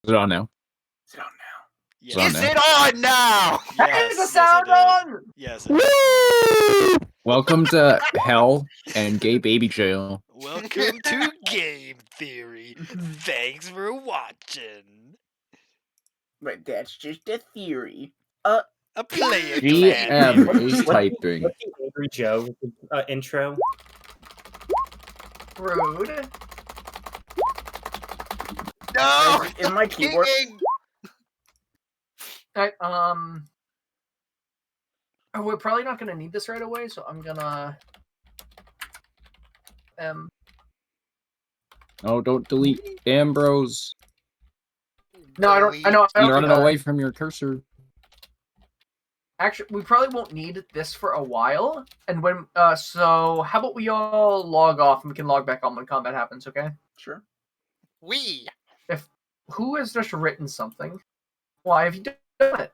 Is it on now? Is it on now? It's on Is now. it on now? Yes, Is the sound yes, on? Yes, it is. Welcome to hell and gay baby jail. Welcome to Game Theory. Thanks for watching. But that's just a theory. A player GM theory. is typing. What's the Angry Joe intro? Rude. No! Is my keyboard? Alright, we're probably not gonna need this right away, so I'm gonna Oh, don't delete Ambrose. No, I don't You're running think, away from your cursor. Actually, we probably won't need this for a while. And when so how about we all log off and we can log back on when combat happens, okay? Sure. Who has just written something? Why have you done it?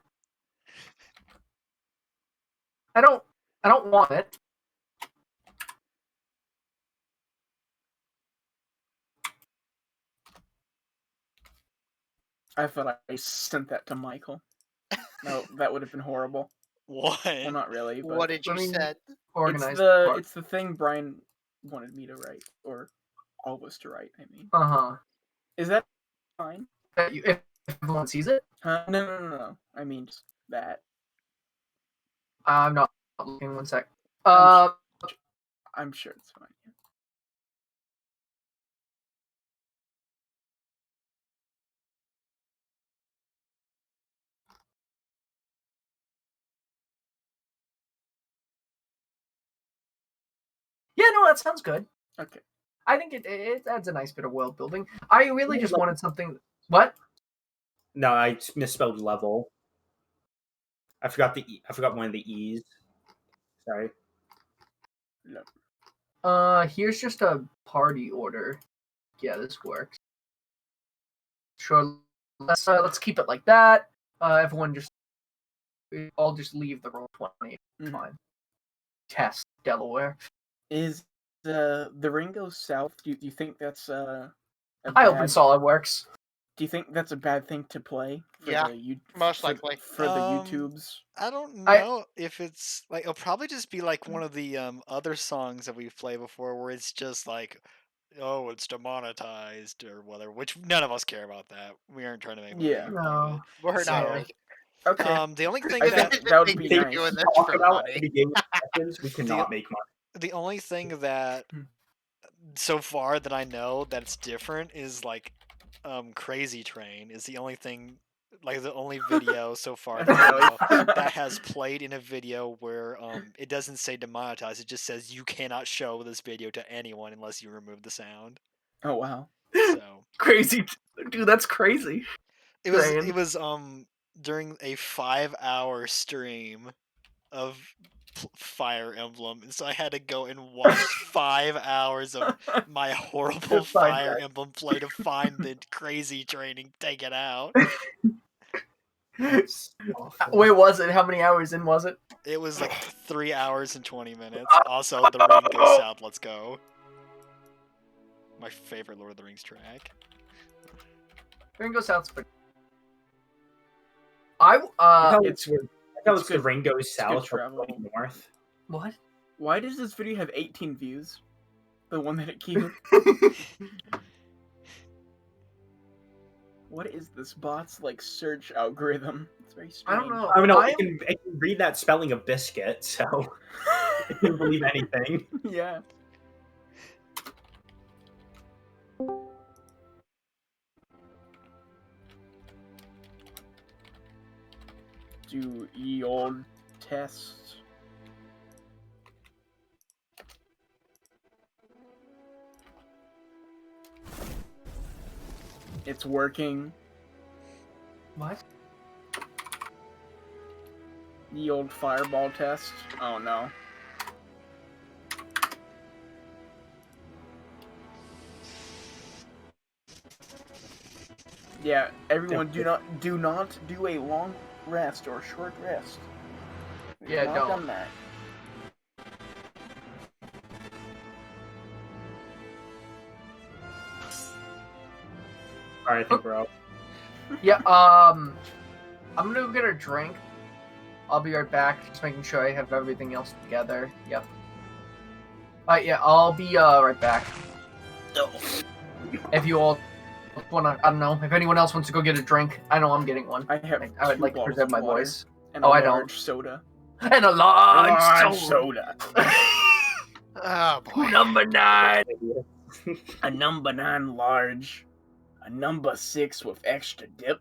I don't want it. I thought I sent that to Michael. No, that would have been horrible. What? Well, not really. But What did you say? Organized. It's the thing Brian wanted me to write, or all of us to write. I mean, is that fine? If everyone sees it? Huh? No. I mean just that. I'm not looking. One sec. I'm sure it's fine. Yeah, no, that sounds good. Okay. I think it adds a nice bit of world building. I really just wanted something. What? No, I misspelled level. I forgot one of the E's. Sorry. No. Here's just a party order. Yeah, this works. Sure. Let's keep it like that. Everyone I'll just leave the roll 20. Fine. Test Delaware. Is the ring goes south? Do you think that's I open SolidWorks. Do you think that's a bad thing to play? Most likely. For the YouTubes. I don't know if it's like it'll probably just be like one of the other songs that we've played before where it's just like, oh, it's demonetized or whatever, which none of us care about that. We aren't trying to make money. Yeah. No. We're So, not making. Okay. The only thing that would be nice. Doing this Talk for about money. any game seconds, we cannot make money. the only thing that so far that I know that's different is like Crazy Train is the only thing, like the only video so far that I know that has played in a video where it doesn't say demonetized, it just says you cannot show this video to anyone unless you remove the sound. Oh wow. So Crazy, dude, that's crazy. it was during a 5-hour stream of Fire Emblem, and so I had to go and watch 5 hours of my horrible Fire Emblem play to find the Crazy Training, take it out. Wait, was it? How many hours in was it? It was like 3 hours and 20 minutes. Also, the ring goes south. Let's go. My favorite Lord of the Rings track. Ring goes south. It's the ring goes south from north. What? Why does this video have 18 views? The one that it keeps. What is this bot's like search algorithm? It's very strange. I don't know. I mean, I can read that spelling of biscuit, so I can believe anything. Yeah. Do ye old test. It's working. What? The old fireball test. Oh no. Yeah, everyone do not do a long rest or short rest. Yeah, Not don't. done that. Alright, I think we're out. Yeah, I'm gonna go get a drink. I'll be right back, just making sure I have everything else together. Yep. Alright, yeah, I'll be right back. If you all wanna, I don't know, if anyone else wants to go get a drink, I know I'm getting one. I have I would 2 like to bottles preserve of my water voice. and Oh, a I don't. large soda. And a large soda. soda. Oh boy. Number 9. A number 9 large. A number 6 with extra dip.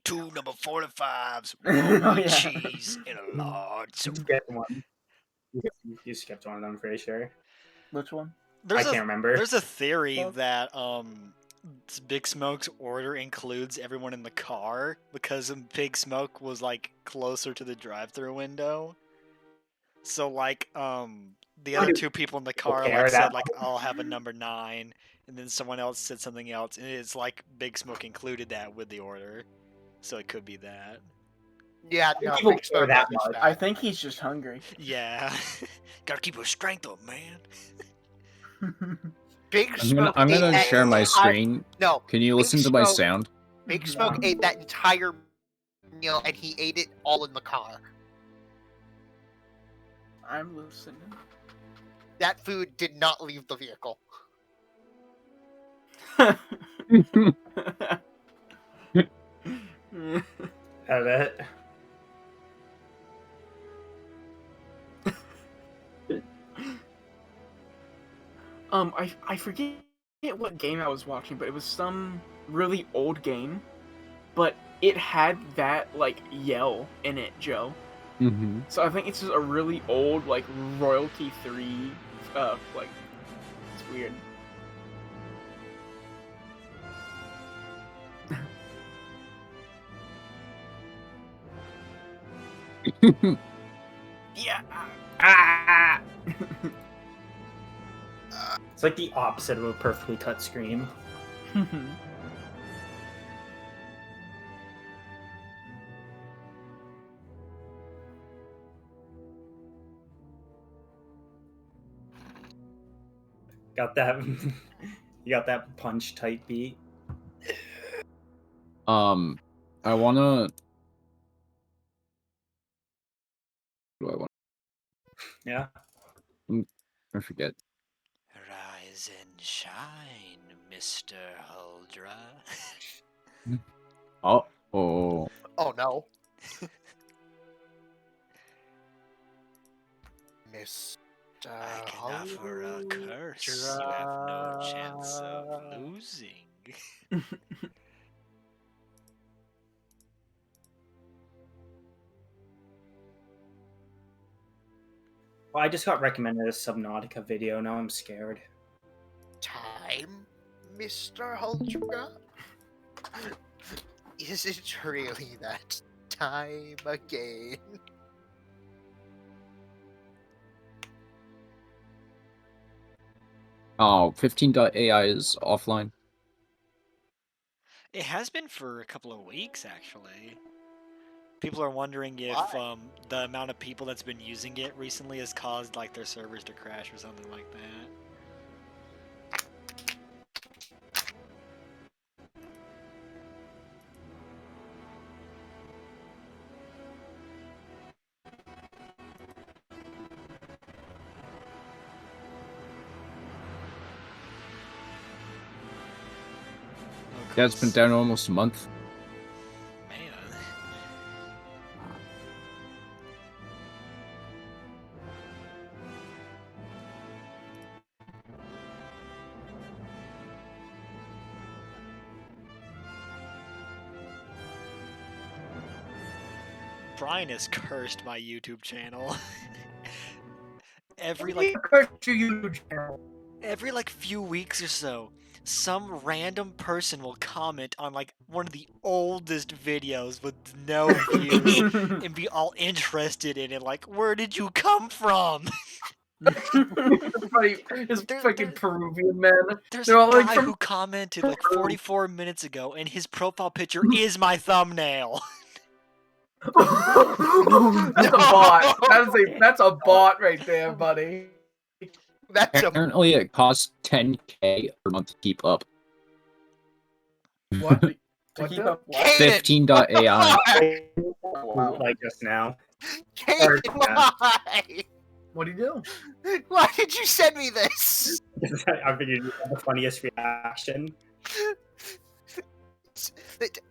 2 number 45s, Oh, yeah. cheese, and a large soda. Get one. You skipped one, I'm pretty sure. Which one? I can't remember. There's a theory Well- that Big Smoke's order includes everyone in the car because Big Smoke was like closer to the drive-through window. So like the other 2 people in the car care like that said like I'll have a number 9, and then someone else said something else, and it's like Big Smoke included that with the order, so it could be that. Yeah, no, People Big care Smoke that gets much. I think he's just hungry. Yeah, gotta keep your strength up, man. Big Smoke. I'm ate gonna that share my entire- screen. No, Can you Big listen to my Smoke- sound? Big Smoke ate that entire meal, and he ate it all in the car. I'm listening. That food did not leave the vehicle. Have it. I forget what game I was watching, but it was some really old game, but it had that like yell in it, Joe. Mm-hmm. So I think it's just a really old like royalty 3 like it's weird. Yeah. Ah. It's like the opposite of a perfectly cut scream. Got that? You got that punch type beat. I wanna. What do I want? Yeah. I forget. Rise and shine, Mr. Huldra. Oh. Oh no. Mr. I can offer a curse. You have no chance of losing. Well, I just got recommended a Subnautica video. Now I'm scared. Time, Mr. Huldra? Is it really that time again? Oh, 15.ai is offline. It has been for a couple of weeks, actually. People are wondering if Why? the amount of people that's been using it recently has caused like their servers to crash or something like that. Oh, Yeah, it's been down almost a month. Man. Brian has cursed my YouTube channel. every like every like few weeks or so, some random person will comment on like one of the oldest videos with no views and be all interested in it, like, where did you come from? It's fucking Peruvian man. There's They're a all guy like from who commented like Peru. 44 minutes ago, and his profile picture is my thumbnail. That's a bot. That's a bot right there, buddy. That's a Apparently, it costs 10K per month to keep up. What? To What keep the? up what? Kaden, 15.ai. Wow. Like just now. Kaden, yeah. why? What do you do? Why did you send me this? I figured you had the funniest reaction.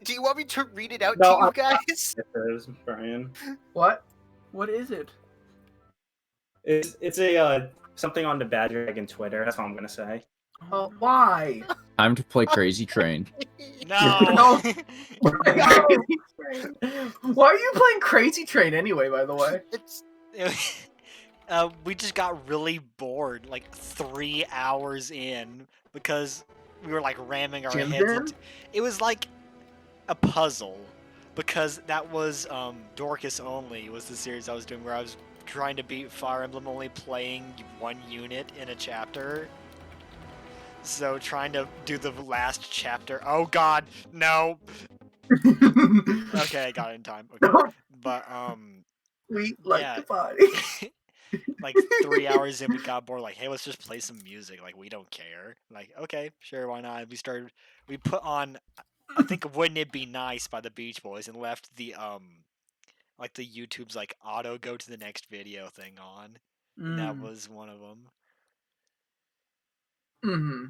Do you want me to read it out No, to you guys? It is, Brian. What? What is it? It's a something on the Bad Dragon Twitter. That's all I'm gonna say. Oh, why? Time to play Crazy Train. No. Why are you playing Crazy Train anyway? By the way. It's We just got really bored, like 3 hours in, because we were like ramming our Jim heads Jam? into. It was like a puzzle, because that was Dorcas Only was the series I was doing, where I was trying to beat Fire Emblem only playing one unit in a chapter. So trying to do the last chapter. Oh God, no. Okay, I got it in time. Okay, but We like yeah. the party. Like 3 hours in, we got bored. Like, hey, let's just play some music. Like, we don't care. Like, okay, sure, why not? We put on, I think "Wouldn't It Be Nice" by the Beach Boys, and left the like the YouTube's like auto go to the next video thing on, and that was one of them. Mm-hmm.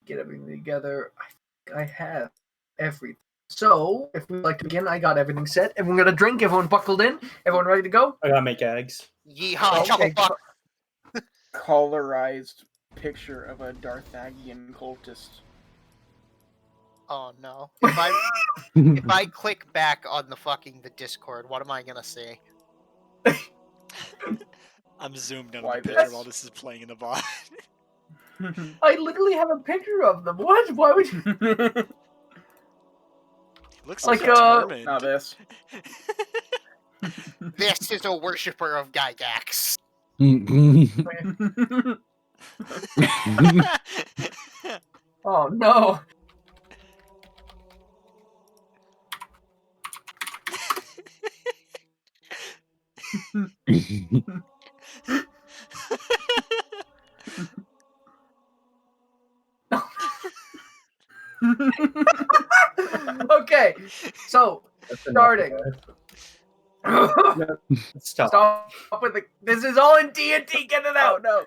Get everything together. I think I have everything. So, if we'd like to begin, I got everything set. Everyone got a drink? Everyone buckled in? Everyone ready to go? I gotta make eggs. yeehaw, Okay. chucklefuck. Colorized picture of a Darthagian cultist. Oh no. If I click back on the Discord, what am I gonna see? I'm zoomed on Why the picture this? while this is playing in the bot. I literally have a picture of them. What? Why would you? Looks Like, determined. Not this. This is a worshipper of Gygax. Oh no. Okay, so That's enough starting. of it. Stop. Stop with the. This is all in D&D. Get it out. no.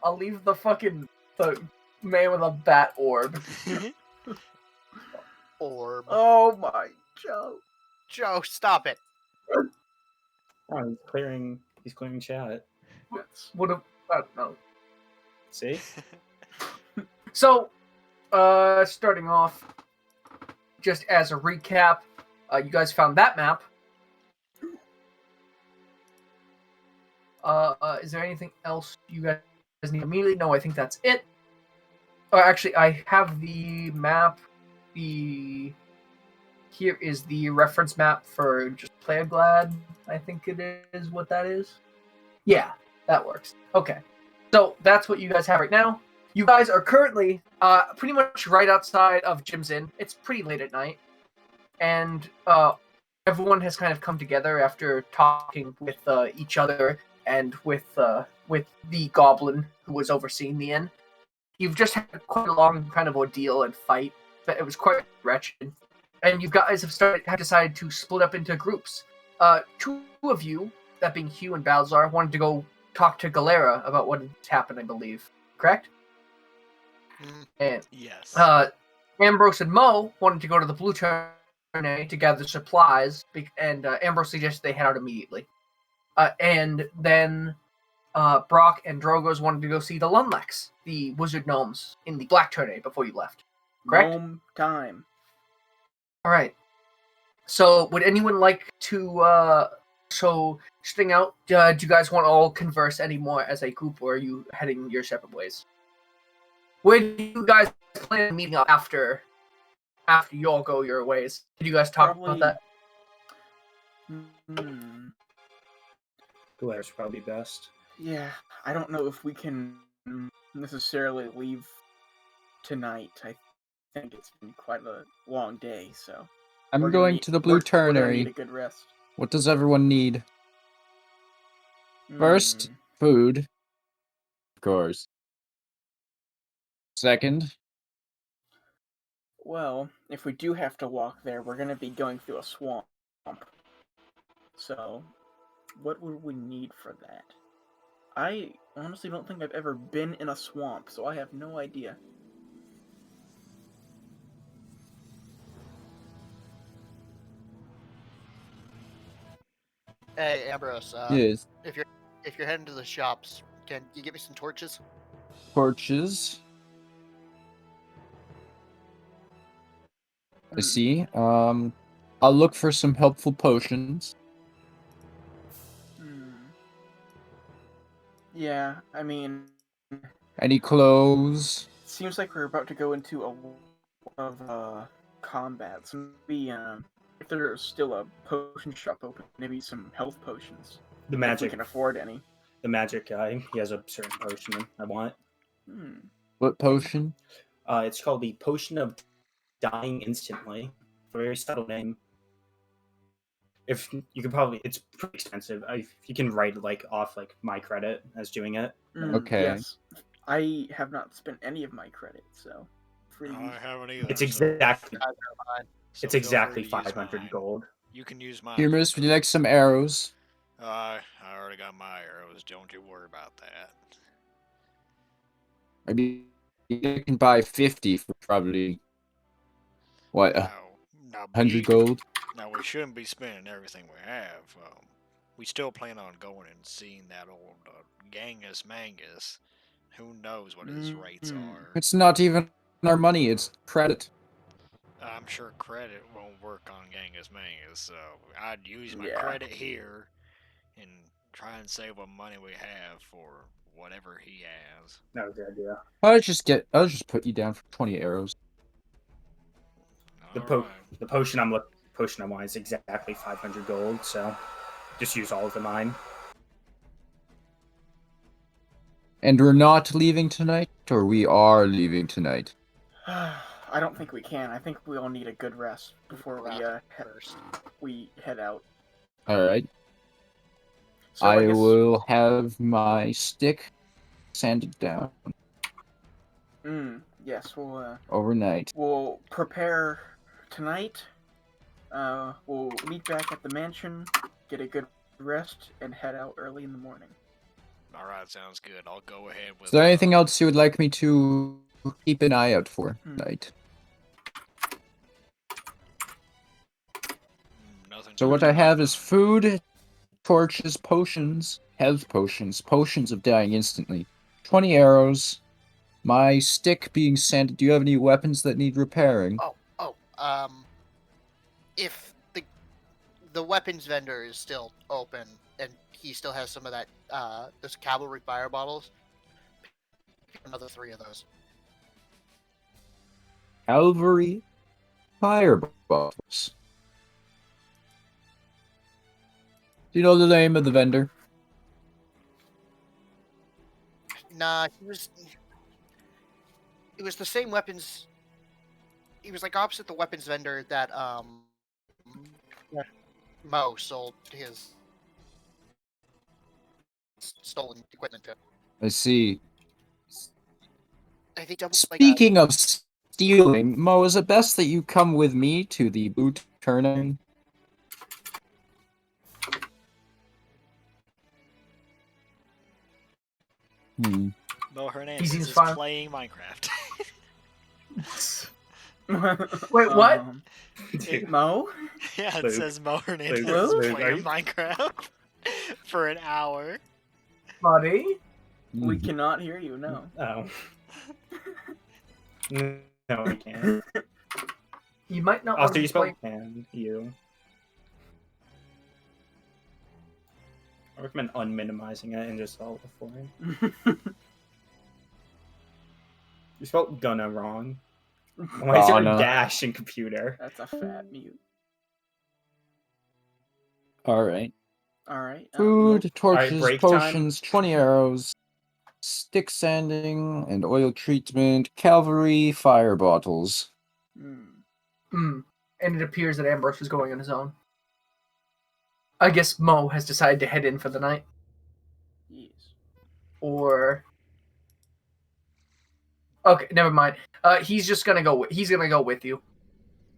I'll leave the man with a bat orb. Orb. Oh my Joe. Joe, stop it. Oh, he's clearing chat. Would have. No. See? So, starting off, just as a recap, you guys found that map. Is there anything else you guys need immediately? No, I think that's it. Oh, actually, I have the map. Here is the reference map for just Playaglad. I think it is what that is. Yeah, that works. Okay. So that's what you guys have right now. You guys are currently pretty much right outside of Jim's Inn. It's pretty late at night. And everyone has kind of come together after talking with each other and with the goblin who was overseeing the inn. You've just had quite a long kind of ordeal and fight, but it was quite wretched. And you guys have decided to split up into groups. Two of you, that being Hugh and Balzar, wanted to go talk to Galera about what had happened, I believe. Correct? And Yes. Ambrose and Mo wanted to go to the Blue Tourney to gather supplies, and Ambrose suggested they head out immediately. And then Brock and Drogos wanted to go see the Lunlex, the wizard gnomes, in the Black Tourney before you left. Correct? Gnome time. All right. So, would anyone like to? So, starting out, do you guys want to all converse anymore as a group, or are you heading your separate ways? Where do you guys plan on meeting up after you all go your ways? Did you guys talk about that? Galera's probably best. Yeah, I don't know if we can necessarily leave tonight. I think it's been quite a long day, so I'm we're going gonna to the Blue we're gonna need Ternary. a good rest. What does everyone need? First, Hmm. food, of course. Second, Well, if we do have to walk there, we're gonna be going through a swamp. So, what would we need for that? I honestly don't think I've ever been in a swamp, so I have no idea. Hey, Ambrose. yes, If you're heading to the shops, can you get me some torches? torches. I Hmm. see. I'll look for some helpful potions. Hmm. Yeah, I mean, Any clothes? seems like we're about to go into a lot of combat. So maybe if there's still a potion shop open, maybe some health potions The if we magic, can afford any. the magic guy. He has a certain potion I want. Hmm. What potion? It's called the Potion of Dying Instantly. Very subtle name. If you could probably, it's pretty expensive. If you can write like off like my credit as doing it. Okay. Yes, I have not spent any of my credit, so free to I use. haven't either. It's so- exactly so it's feel exactly free to use 500 mine. gold. You can use mine. Humus, would you like some arrows? I already got my arrows. Don't you worry about that. I mean, you can buy 50 for probably, what, Now, 100 gold? Now we shouldn't be spending everything we have. We still plan on going and seeing that old Genghis Mangus. Who knows what his rates are? It's not even our money, it's credit. I'm sure credit won't work on Genghis Mangus, so I'd use my Yeah. credit here and try and save what money we have for whatever he has. That was the idea. I'll just put you down for 20 arrows. The Alright. the potion I want is exactly 500 gold. So just use all of the mine. And we're not leaving tonight, or we are leaving tonight? I don't think we can. I think we all need a good rest before First. we head out. Alright. So I guess, will have my stick sanded down yes, overnight. we'll prepare tonight. We'll meet back at the mansion, get a good rest, and head out early in the morning. Alright, sounds good. I'll go ahead with. Is there anything else you would like me to keep an eye out for tonight? Nothing. So what I have is food, torches, potions, health potions, potions of dying instantly, 20 arrows, my stick being sanded. Do you have any weapons that need repairing? If the weapons vendor is still open and he still has some of that those cavalry fire bottles, pick another 3 of those. Cavalry fire bottles. Do you know the name of the vendor? Nah, it was the same weapons. He was like opposite the weapons vendor that Mo sold his stolen equipment to. I see. I think double Speaking of stealing, Mo, is it best that you come with me to the boot turning? Mo Hernandez seems is fine. playing Minecraft. Wait, what? Mo? Yeah, it Luke. says Mo Hernandez Luke, is Luke, are playing you- Minecraft for an hour. Buddy? We cannot hear you. No. Oh. No, I can't. You might not Also, want you to spelled play. and you. I recommend unminimizing it and just all before. You spelled gonna wrong. Why is there a Gonna. dash in computer? That's a fat mute. Alright. All right. Food, torches, break time. potions, 20 arrows, stick sanding and oil treatment, cavalry, fire bottles. And it appears that Ambrose is going on his own. I guess Mo has decided to head in for the night. or okay, never mind. He's just gonna go. He's gonna go with you.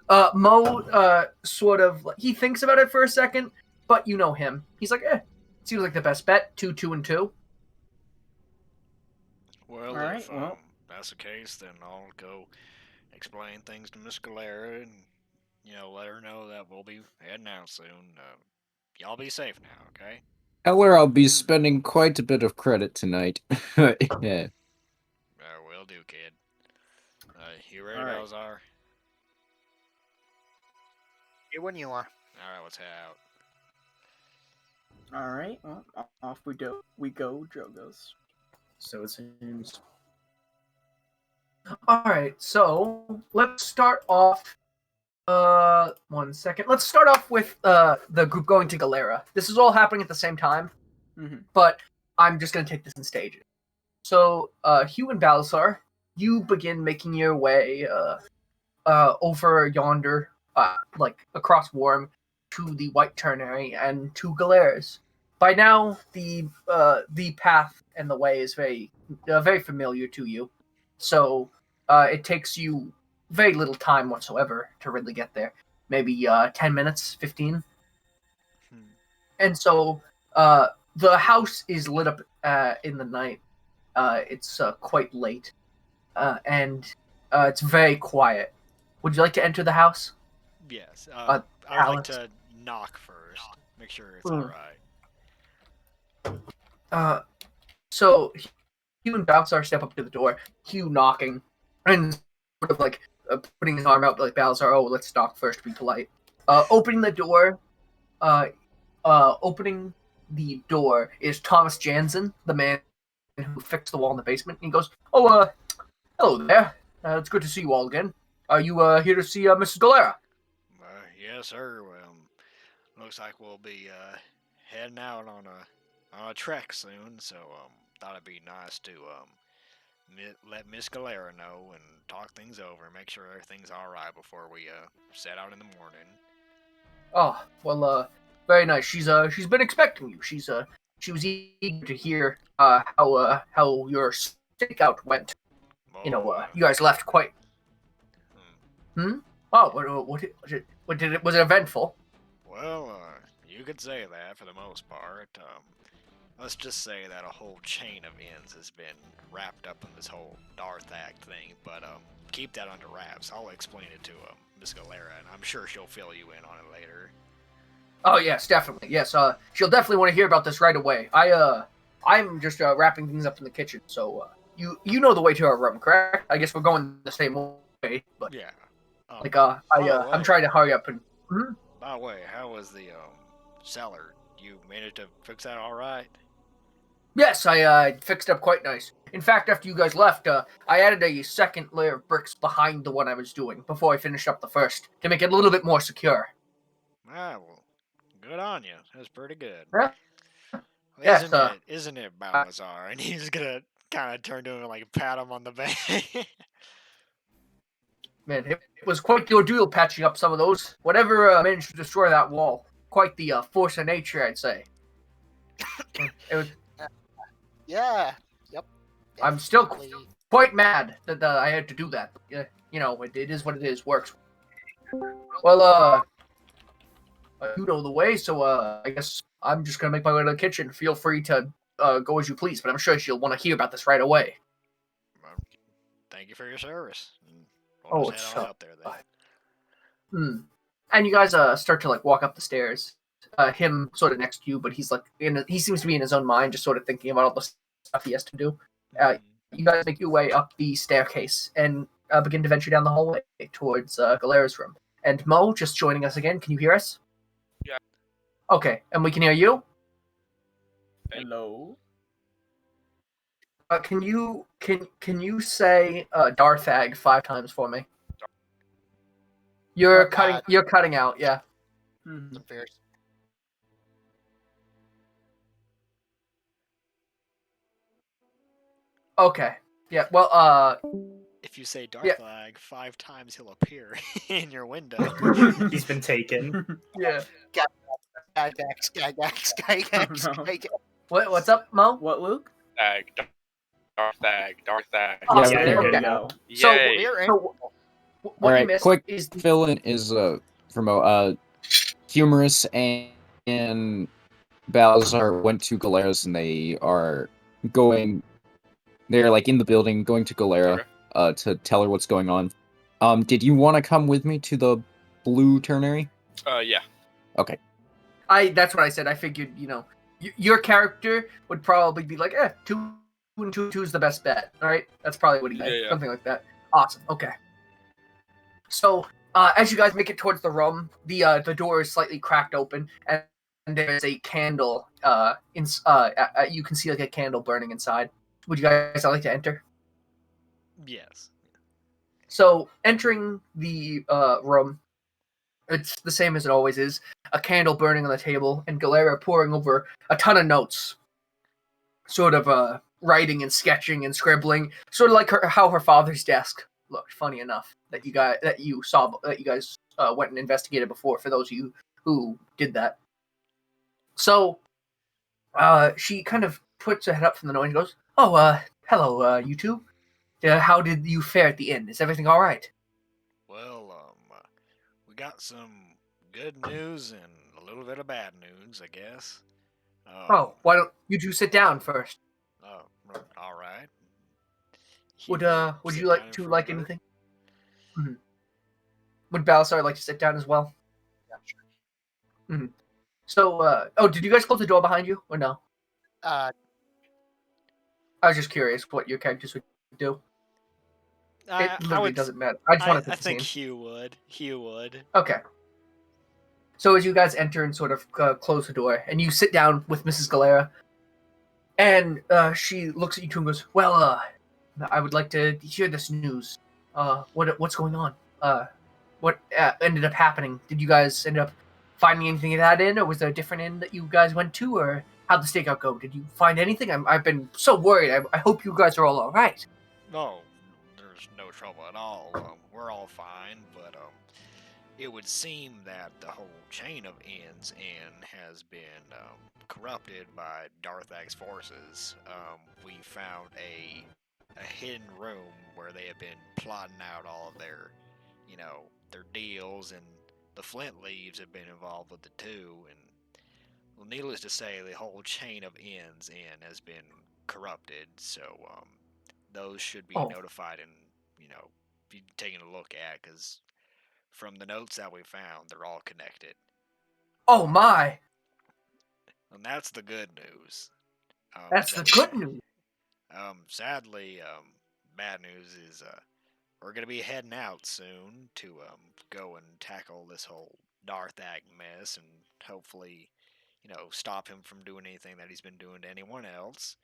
Mo, sort of, he thinks about it for a second, but you know him. He's like, seems like the best bet. 2, 2, and 2. Well, Alright, if well. that's the case, then I'll go explain things to Miss Galera and, let her know that we'll be heading out soon. Y'all be safe now, okay? However, I'll be spending quite a bit of credit tonight. Yeah. Will do, kid. You ready, Alright. Balzar? Here when you are. Alright, let's head out. All right. Well, off we go. We go, Drogos. So it seems. All right, so let's start off. 1 second. Let's start off with the group going to Galera. This is all happening at the same time, but I'm just gonna take this in stages. So, Hugh and Balazar, you begin making your way over yonder, like across Wram, to the White Ternary and to Galera's. By now, the path and the way is very familiar to you, so it takes you very little time whatsoever to really get there. Maybe 10 minutes, 15. And so the house is lit up in the night. It's quite late, and it's very quiet. Would you like to enter the house? Yes. I would like Alex? to knock first. Make sure it's Hmm. alright. So Hugh and Balthazar step up to the door. Hugh knocking and sort of like putting his arm out like Balthazar. Oh, let's knock first. Be polite. Opening the door. Opening the door is Thomas Jansen, the man who fixed the wall in the basement. And he goes, "Oh, hello there. It's good to see you all again. Are you here to see Mrs. Galera?" Yes, sir. Looks like we'll be heading out on a trek soon, so thought it'd be nice to let Miss Galera know and talk things over, make sure everything's all right before we set out in the morning. Oh, well, very nice. She's been expecting you. She was eager to hear how your stakeout went. You guys left quite. Oh, what did it? Was it eventful? Well, you could say that for the most part. Let's just say that a whole chain of ends has been wrapped up in this whole Darthag thing, but keep that under wraps. I'll explain it to Miss Galera, and I'm sure she'll fill you in on it later. Oh yes, definitely. Yes, she'll definitely want to hear about this right away. I'm just wrapping things up in the kitchen, so you know the way to our room, correct? I guess we're going the same way, but Yeah. I'm trying to hurry up and. By the way, how was the cellar? You managed to fix that all right? Yes, I fixed up quite nice. In fact, after you guys left, I added a second layer of bricks behind the one I was doing before I finished up the first to make it a little bit more secure. Ah, well, good on you. That's pretty good. Yeah. Yes, Isn't it, Balazar? And he's gonna kind of turn to him and like pat him on the back. Man, it was quite the ordeal patching up some of those. Whatever managed to destroy that wall. Quite the force of nature, I'd say. It was. Yeah. Yep. I'm still Definitely. quite mad that I had to do that. It is what it is. Works. Well, you know the way, so I guess I'm just gonna make my way to the kitchen. Feel free to go as you please, but I'm sure she'll want to hear about this right away. Well, thank you for your service. Oh, just head on out there then. And you guys start to like walk up the stairs. Him sort of next to you, but he's like he seems to be in his own mind, just sort of thinking about all the stuff he has to do. You guys make your way up the staircase and begin to venture down the hallway towards Galera's room. And Mo, just joining us again. Can you hear us? Yeah. Okay, and we can hear you. Hello. Can you say Darthag 5 times for me? You're cutting out. Yeah. The fierce. Okay. Yeah. Well. If you say Yeah. Darthag 5 times, he'll appear in your window. He's been taken. Yeah. Gygax. Oh, no. What's up, Mo? What, Luke? Darth Thag. Oh, Yeah, Yeah, there okay. you go. So, Yay! what All you right, missed quick is the fill-in is from humorous and Balazar went to Galera's and they are going. They're like in the building, going to Galera to tell her what's going on. Did you want to come with me to the blue ternary? Yeah. Okay. that's what I said. I figured, your character would probably be like, 2 and 2 is the best bet. All right, that's probably what he meant. Yeah. Something like that. Awesome. Okay. So, as you guys make it towards the room, the door is slightly cracked open, and there's a candle. You can see like a candle burning inside. Would you guys like to enter? Yes. So, entering the room, it's the same as it always is. A candle burning on the table, and Galera pouring over a ton of notes, sort of writing and sketching and scribbling, sort of like how her father's desk looked. Funny enough that you guys went and investigated before. For those of you who did that, so she kind of puts her head up from the noise and goes, "Oh, hello, you two. How did you fare at the inn? Is everything all right?" Well, we got some good news and a little bit of bad news, I guess. Oh, why don't you two sit down first? All right. Would Sit you like down in to front like of her. anything? Mm-hmm. Would Balasar like to sit down as well? Yeah, sure. Mm-hmm. So, did you guys close the door behind you or no? Uh, I was just curious what your characters would do. It I literally would. doesn't matter. I just want to I put the think scene. Hugh would. Hugh would. Okay. So as you guys enter and sort of close the door, and you sit down with Mrs. Galera, and she looks at you two and goes, "Well, I would like to hear this news. What's going on? What ended up happening? Did you guys end up finding anything at that inn, or was there a different inn that you guys went to, or how'd the stakeout go? Did you find anything? I've been so worried. I hope you guys are all right." No, there's no trouble at all. We're all fine, but it would seem that the whole chain of inns has been corrupted by Darthag's forces. We found a hidden room where they have been plotting out all of their, their deals, and the Flint Leaves have been involved with the two. And well, needless to say, the whole chain of inns has been corrupted. So those should be Oh. notified and be taken a look at, because from the notes that we found, they're all connected. Oh my! And that's the good news. That's the good news. Sadly, bad news is we're gonna be heading out soon to go and tackle this whole Darthag mess, and hopefully, stop him from doing anything that he's been doing to anyone else.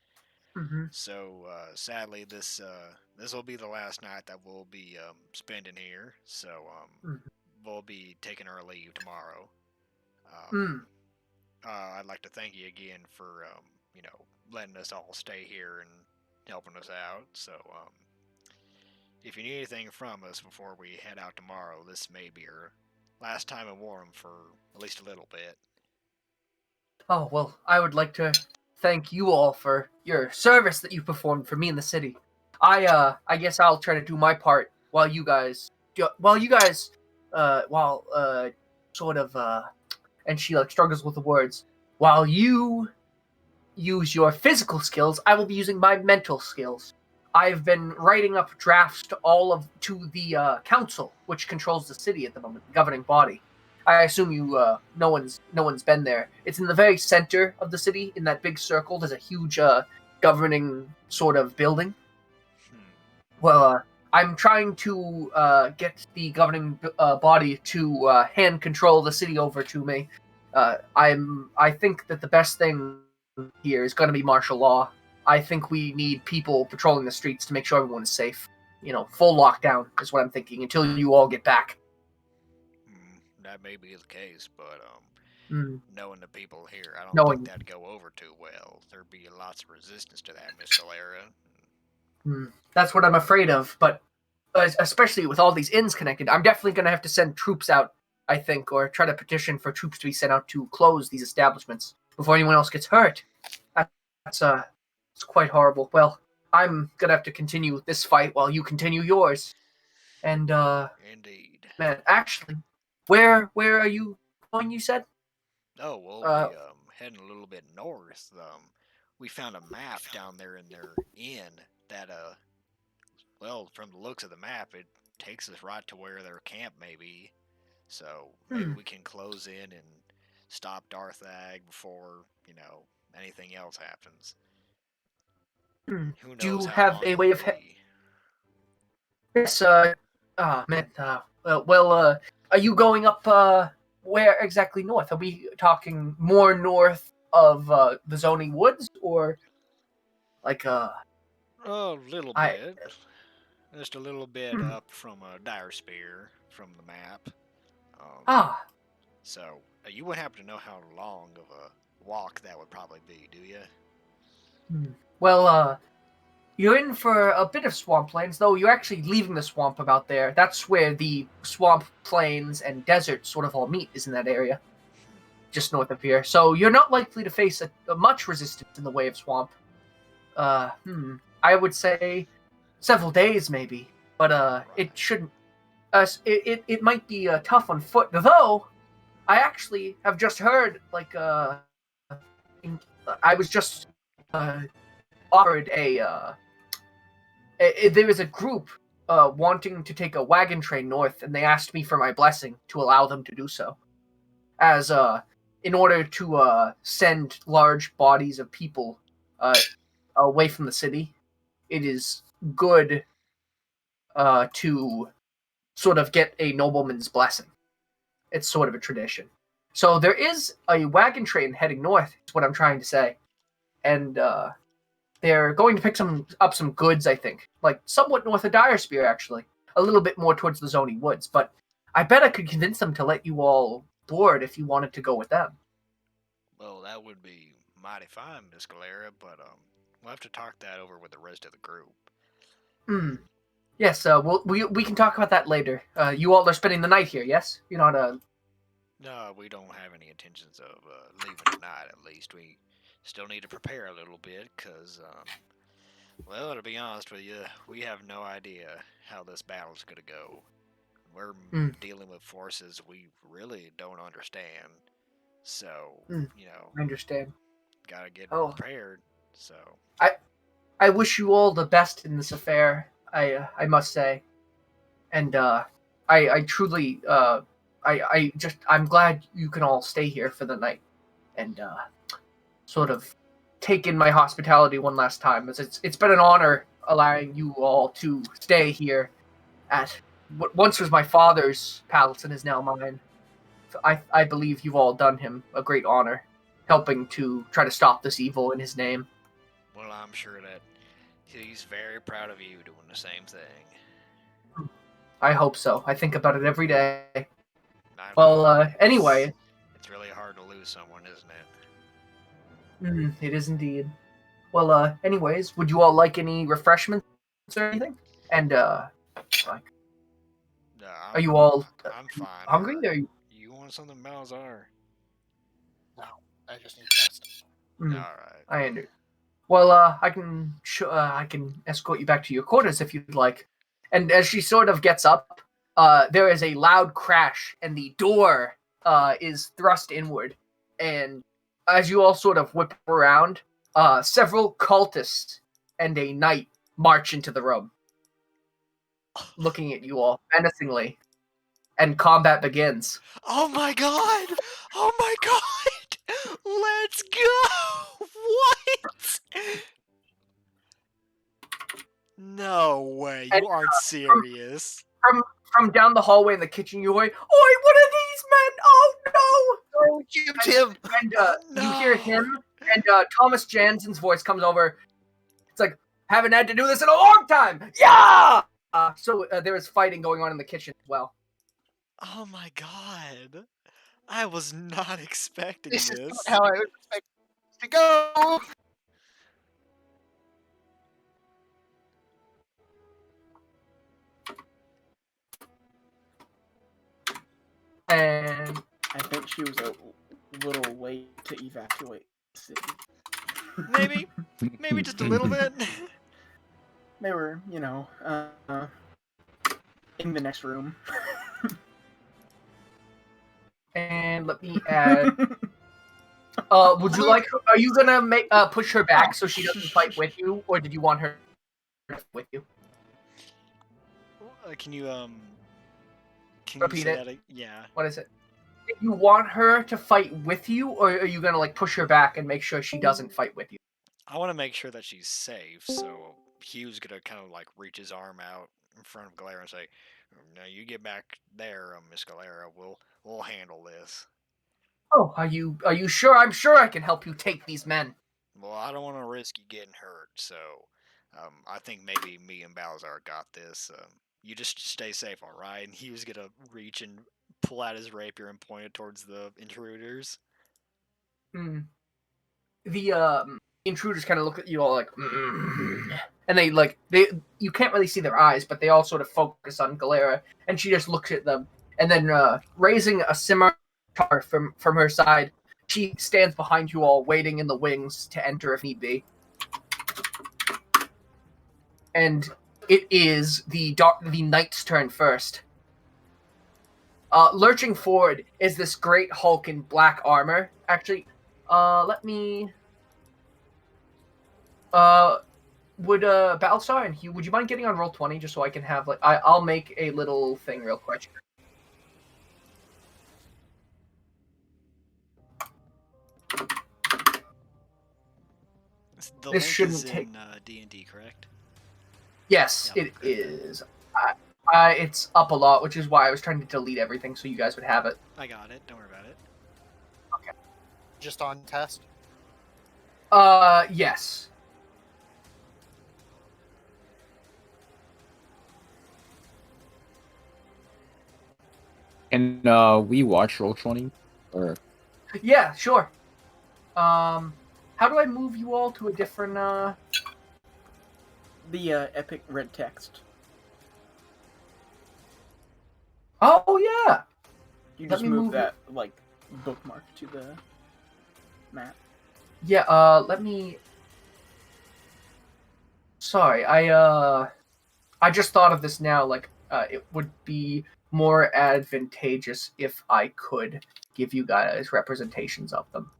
Mm-hmm. So sadly, this will be the last night that we'll be spending here. So we'll be taking our leave tomorrow. I'd like to thank you again for letting us all stay here and helping us out. So if you need anything from us before we head out tomorrow, this may be our last time in Wram for at least a little bit. Oh, well, I would like to thank you all for your service that you performed for me in the city. I guess I'll try to do my part while you guys sort of and she like struggles with the words. While you use your physical skills, I will be using my mental skills. I've been writing up drafts to the council, which controls the city at the moment, the governing body. I assume no one's been there. It's in the very center of the city, in that big circle. There's a huge governing sort of building. Well, I'm trying to get the governing body to hand control the city over to me. I think that the best thing here is going to be martial law. I think we need people patrolling the streets to make sure everyone is safe. Full lockdown is what I'm thinking until you all get back. That may be the case, but knowing the people here, I don't Knowing- think that'd go over too well. There'd be lots of resistance to that, Miss Galera. That's what I'm afraid of, but especially with all these inns connected, I'm definitely going to have to send troops out, I think, or try to petition for troops to be sent out to close these establishments before anyone else gets hurt. That's It's quite horrible. Well, I'm gonna have to continue this fight while you continue yours. And Indeed. man, actually, where are you going? You said. Oh well, Uh, we heading a little bit north. We found a map down there in their inn that well, from the looks of the map, it takes us right to where their camp may be. So maybe we can close in and stop Darthag before anything else happens. Who Do knows you how have long a it way will of? be? Yes. Man. Are you going up? Where exactly north? Are we talking more north of the Zony Woods, or like A little I? bit. Just a little bit up from Dire Spear from the map. Ah. So you wouldn't happen to know how long of a walk that would probably be, do you? Well, you're in for a bit of swamplands, though you're actually leaving the swamp about there. That's where the swamp plains and desert sort of all meet, is in that area, just north of here. So you're not likely to face a much resistance in the way of swamp. I would say several days maybe, but Right. it shouldn't. It might be tough on foot, though. I actually have just heard I was just offered there is a group wanting to take a wagon train north, and they asked me for my blessing to allow them to do so, as in order to send large bodies of people away from the city. It is good to sort of get a nobleman's blessing. It's sort of a tradition. So there is a wagon train heading north, is what I'm trying to say. And they're going to pick up some goods, I think. Like somewhat north of Dire Spear, actually. A little bit more towards the Zony Woods. But I bet I could convince them to let you all board if you wanted to go with them. Well, that would be mighty fine, Miss Galera, but we'll have to talk that over with the rest of the group. Yes, we can talk about that later. You all are spending the night here, yes? You're not No, we don't have any intentions of leaving tonight, at least. We still need to prepare a little bit, because, well, to be honest with you, we have no idea how this battle's going to go. We're dealing with forces we really don't understand. So, I understand. gotta get Oh. prepared. So I wish you all the best in this affair. I must say, and I truly I'm glad you can all stay here for the night, and sort of take in my hospitality one last time. It's been an honor allowing you all to stay here at what once was my father's palace and is now mine. I believe you've all done him a great honor, helping to try to stop this evil in his name. well, I'm sure that he's very proud of you doing the same thing. I hope so. I think about it every day. I Well, know, anyway. it's really hard to lose someone, isn't it? It is indeed. Well, anyways, would you all like any refreshments or anything? And, like, No, are you all I'm fine. hungry? Or you want something, Malzar? No, I just need rest. All right. I under. Well, I can escort you back to your quarters if you'd like. And as she sort of gets up, there is a loud crash, and the door is thrust inward. And as you all sort of whip around, several cultists and a knight march into the room, looking at you all menacingly. And combat begins. Oh my god! Oh my god! Let's go! What? No way! You aren't serious. From down the hallway in the kitchen, you hear, "Oi, what are these men? Oh no!" Oh, shoot him! And No. you hear him, and Thomas Jansen's voice comes over. It's like, haven't had to do this in a long time. Yeah. So there is fighting going on in the kitchen as well. Oh my god! I was not expecting This this. is not how I would expect this to go. And I think she was a little late to evacuate the city. Maybe just a little bit. They were, in the next room. And let me add. Would you like? Are you gonna make push her back so she doesn't fight with you, or did you want her to fight with you? Can you Repeat say it. that? Yeah. What is it? Do you want her to fight with you, or are you gonna like push her back and make sure she doesn't fight with you? I want to make sure that she's safe, so Hugh's gonna kind of like reach his arm out in front of Galera and say, "No, you get back there, Miss Galera. We'll handle this." Oh, are you sure? I'm sure I can help you take these men. Well, I don't want to risk you getting hurt, so I think maybe me and Balzar got this. You just stay safe, all right? And he was gonna reach and pull out his rapier and point it towards the intruders. The intruders kind of look at you all like, and they you can't really see their eyes, but they all sort of focus on Galera, and she just looks at them, and then raising a scimitar from her side, she stands behind you all, waiting in the wings to enter if need be. And it is the knight's turn first. Lurching forward is this great Hulk in black armor. Actually, let me. Would Balsar and Hugh, would you mind getting on roll 20 just so I can have I'll make a little thing real quick. The This link shouldn't is take- in D&D, correct? Yes, Yeah, it okay. is. It's up a lot, which is why I was trying to delete everything so you guys would have it. I got it. Don't worry about it. Just on test. Yes. Can we watch Roll20? Or Yeah, sure. How do I move you all to a different, The epic red text. Oh, yeah! You Let just me move move that bookmark to the map. Yeah, let me... Sorry, I just thought of this now, it would be more advantageous if I could give you guys representations of them.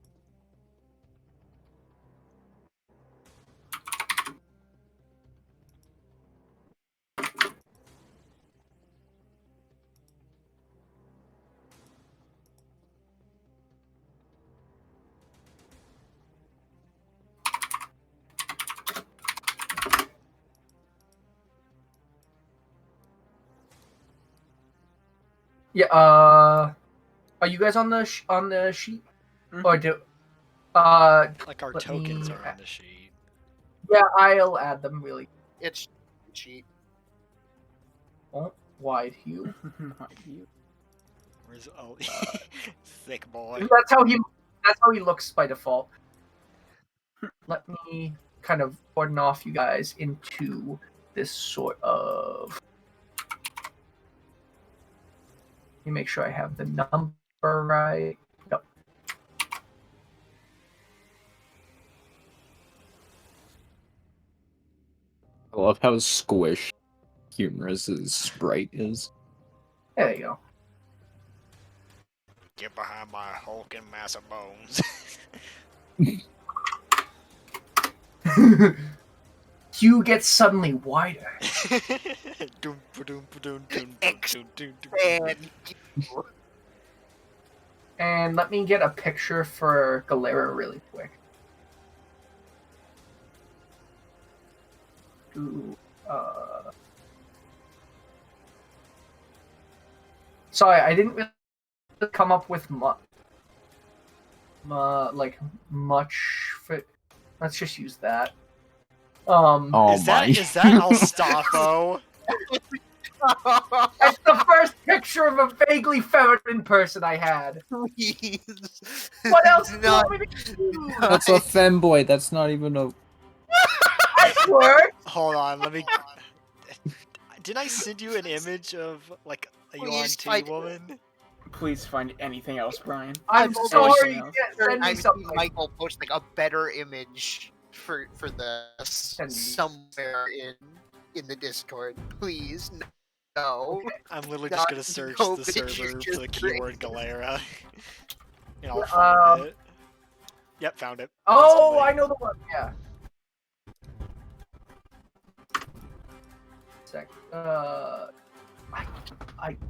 Yeah, are you guys on the sheet? Mhm. Or do... Like our Let tokens me- are on the sheet. Yeah, I'll add them really. It's cheat. Oh, wide hue. Not you. Where's thick boy? That's how he looks by default. Let me kind of cordon off you guys into this sort of. Let me make sure I have the number right. Yep. I love how squished humorous his sprite is. There you Get behind my hulking mass of bones. go. Hue gets suddenly wider. Dun, ba-dun, ba-dun, dun, Ex- dun, dun, dun, dun. And And let me get a picture for Galera really quick. Ooh, Sorry, I didn't really come up with much for. Let's just use that. Oh Is my! that Alstafo? That's the first picture of a vaguely feminine person I had. please. What else do you Not- want me to do? That's a femboy. That's not even a. That worked. Hold on, let me. Didn't I send you an image of like a Please UNT fight- woman? Please find anything else, Brian. I'm I've sorry. almost- You can't send me I've seen something. Michael post like a better image for this Send me. somewhere in the Discord. Please, no. I'm literally God, just gonna search no, the bitch, server you're for the just keyword crazy. Galera. And I'll find it. Yep, found it. Oh, Instantly. I know the one. Yeah. Sec.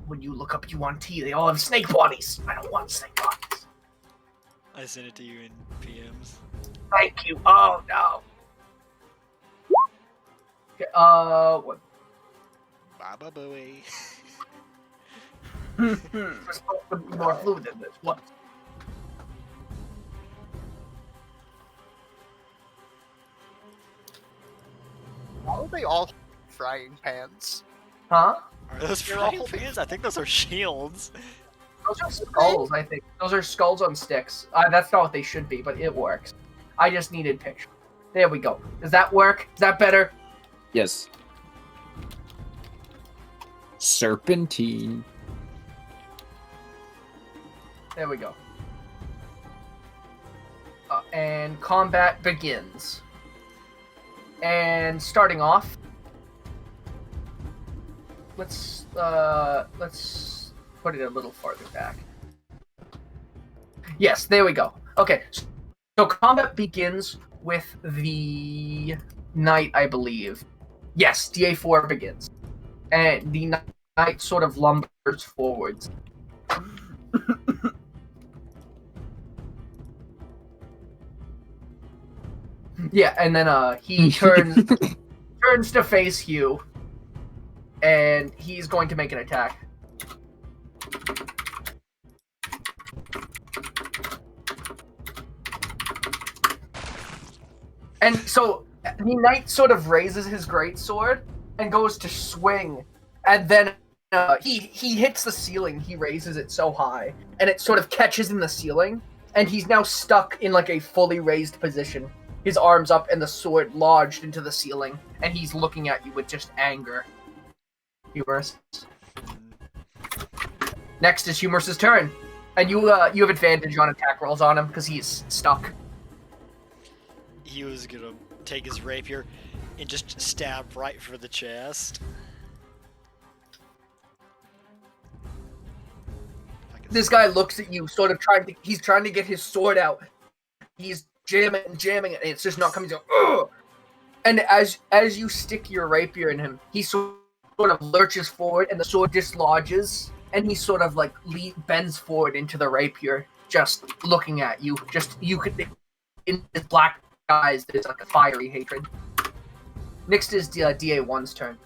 When you look up UNT, they all have snake bodies. I don't want snake bodies. I sent it to you in PMs. Thank you. Oh no. Okay, what? Baba boy. We're supposed to be more fluid than this. What? Why are they all frying pans? Huh? Are those They're all frying pans? I think those are shields. Those are skulls, I think. Those are skulls on sticks. That's not what they should be, but it works. I just needed picture. There we go. Does that work? Is that better? Yes. Serpentine. There we go. And combat begins. And starting off, let's put it a little farther back. Yes, there we go. Okay, so combat begins with the knight, I believe. Yes, DA4 begins, and the knight sort of lumbers forwards. Yeah, and then he turns to face you, and he's going to make an attack. And so the knight sort of raises his greatsword and goes to swing, and then he hits the ceiling. He raises it so high, and it sort of catches in the ceiling, and he's now stuck in like a fully raised position. His arms up and the sword lodged into the ceiling, and he's looking at you with just anger. Humorous. Next is Humorous's turn, and you have advantage on attack rolls on him because he's stuck. He was gonna take his rapier and just stab right for the chest. This guy looks at you, sort of he's trying to get his sword out. He's jamming it, and it's just not coming. Ugh! And as you stick your rapier in him, he sort of lurches forward, and the sword dislodges, and he sort of like bends forward into the rapier, just looking at you. Just you could in his black eyes, there's like a fiery hatred. Next is DA1's turn.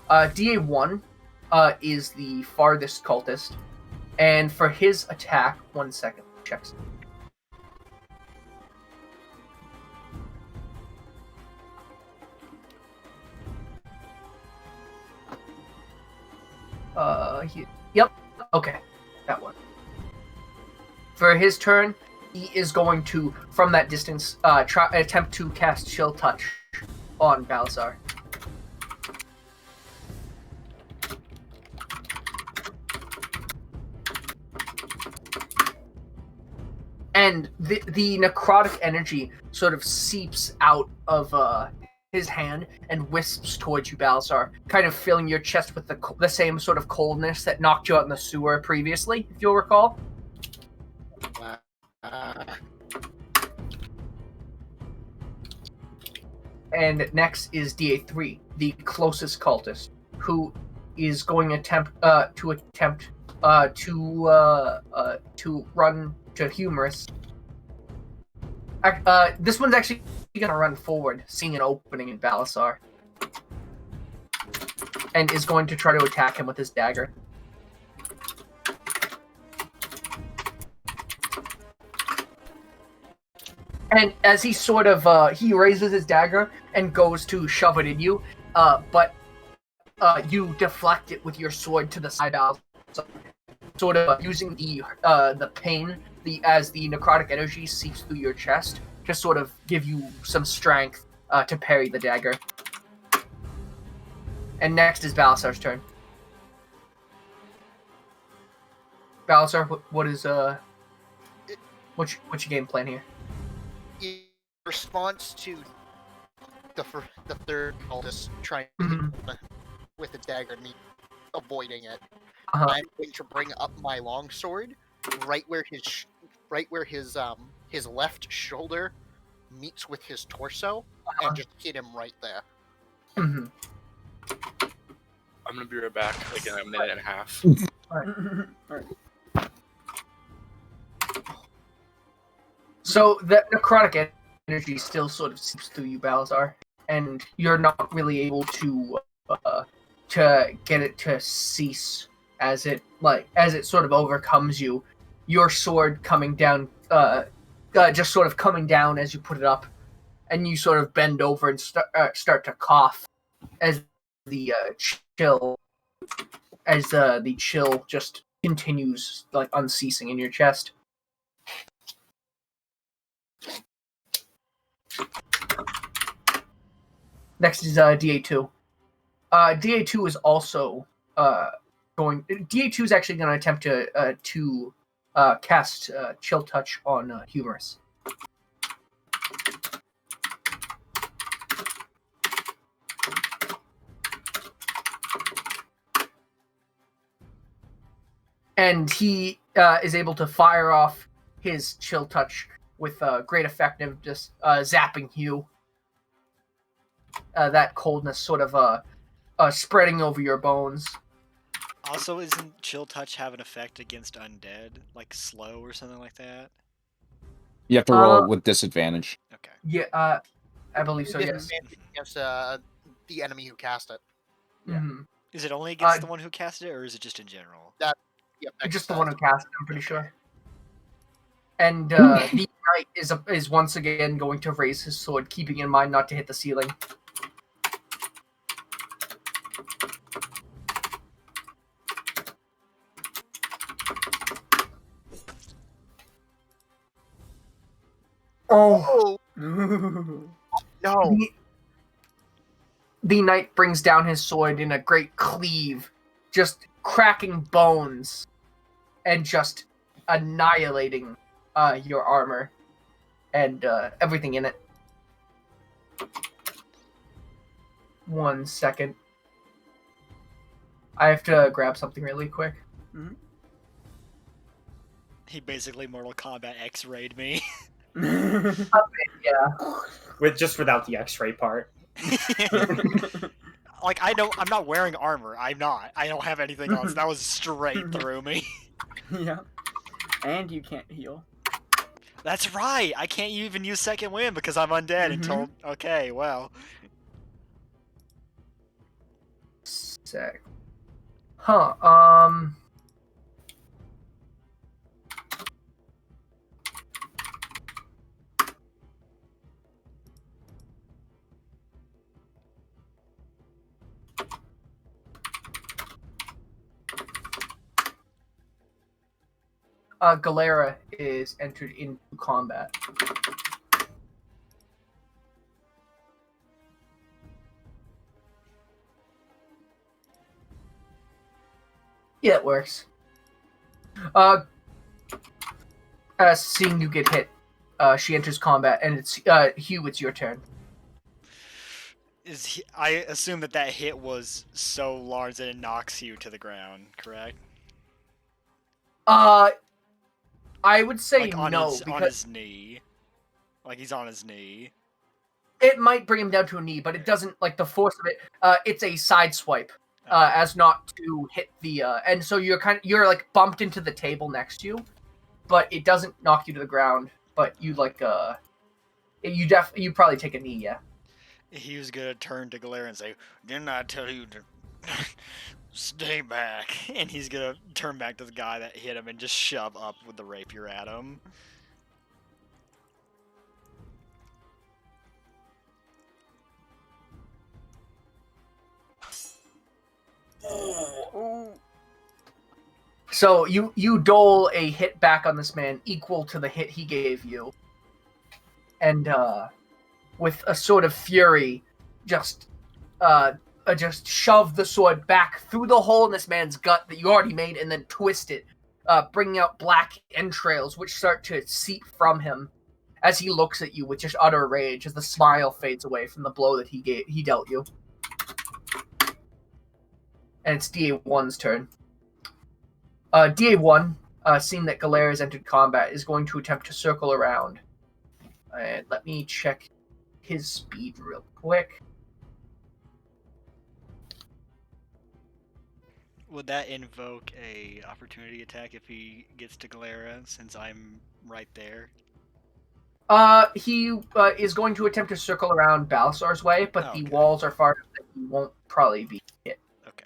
DA1 is the farthest cultist, and for his attack, 1 second, checks. Yep. Okay, that one. For his turn, he is going to, from that distance, attempt to cast Chill Touch on Balazar. And the necrotic energy sort of seeps out of his hand and wisps towards you, Balazar, kind of filling your chest with the same sort of coldness that knocked you out in the sewer previously, if you'll recall. And next is DA3, the closest cultist, who is going to attempt to run to Humorous. This one's actually going to run forward, seeing an opening in Balazar, and is going to try to attack him with his dagger. And as he sort of, he raises his dagger and goes to shove it in you, but you deflect it with your sword to the side, sort of using the pain, as the necrotic energy seeps through your chest to sort of give you some strength to parry the dagger. And next is Balazar's turn. Balasar, what is what's your game plan here? In response to the third cultist trying to Mhm. hit him with a dagger and me avoiding it, Uh-huh. I'm going to bring up my longsword right where his left shoulder meets with his torso and just hit him right there. Mm-hmm. I'm gonna be right back, like in a minute and a half. Alright. So the necrotic energy still sort of seeps through you, Balazar, and you're not really able to get it to cease as it sort of overcomes you. Your sword coming down, just sort of coming down as you put it up, and you sort of bend over and start to cough as the chill just continues like unceasing in your chest. Next is DA2. DA2 is also going. DA2 is actually going to attempt to cast Chill Touch on Humorous. And he is able to fire off his Chill Touch with great effectiveness, zapping you. That coldness sort of spreading over your bones. Also, isn't Chill Touch have an effect against undead, like slow or something like that? You have to roll with disadvantage. Okay. Yeah, I believe so. Yes. Disadvantage against the enemy who cast it. Yeah. Mm-hmm. Is it only against the one who casted it, or is it just in general? Yep, Just the one who cast it, I'm pretty Okay. sure. And the knight is once again going to raise his sword, keeping in mind not to hit the ceiling. Oh, no! the knight brings down his sword in a great cleave, just cracking bones and just annihilating your armor and everything in it. 1 second. I have to grab something really quick. He basically Mortal Kombat X-rayed me. Yeah. Just without the X-ray part. Like, I'm not wearing armor. I'm not. I don't have anything else. That was straight through me. Yeah. And you can't heal. That's right. I can't even use second wind because I'm undead until. Okay, well. Sec. Huh. Galera is entered into combat. Yeah, it works. Seeing you get hit, she enters combat, and it's Hugh. It's your turn. I assume that hit was so large that it knocks you to the ground, correct? I would say Like on no, his, because on his knee. Like he's on his knee. it might bring him down to a knee, but it doesn't like the force of it. It's a side swipe, as not to hit the. And so you're like bumped into the table next to you, but it doesn't knock you to the ground. But you like you probably take a knee, yeah. He was gonna turn to Galera and say, "Didn't I tell you to stay back?" And he's gonna turn back to the guy that hit him and just shove up with the rapier at him. So you dole a hit back on this man equal to the hit he gave you, and with a sort of fury, just shove the sword back through the hole in this man's gut that you already made, and then twist it bringing out black entrails, which start to seep from him as he looks at you with just utter rage as the smile fades away from the blow that he dealt you. And it's DA1's turn. DA1, seeing that Galera has entered combat, is going to attempt to circle around. And let me check his speed real quick. Would that invoke a opportunity attack if he gets to Galera, since I'm right there? He is going to attempt to circle around Balasar's way, but the walls are far enough that he won't probably be hit. Okay.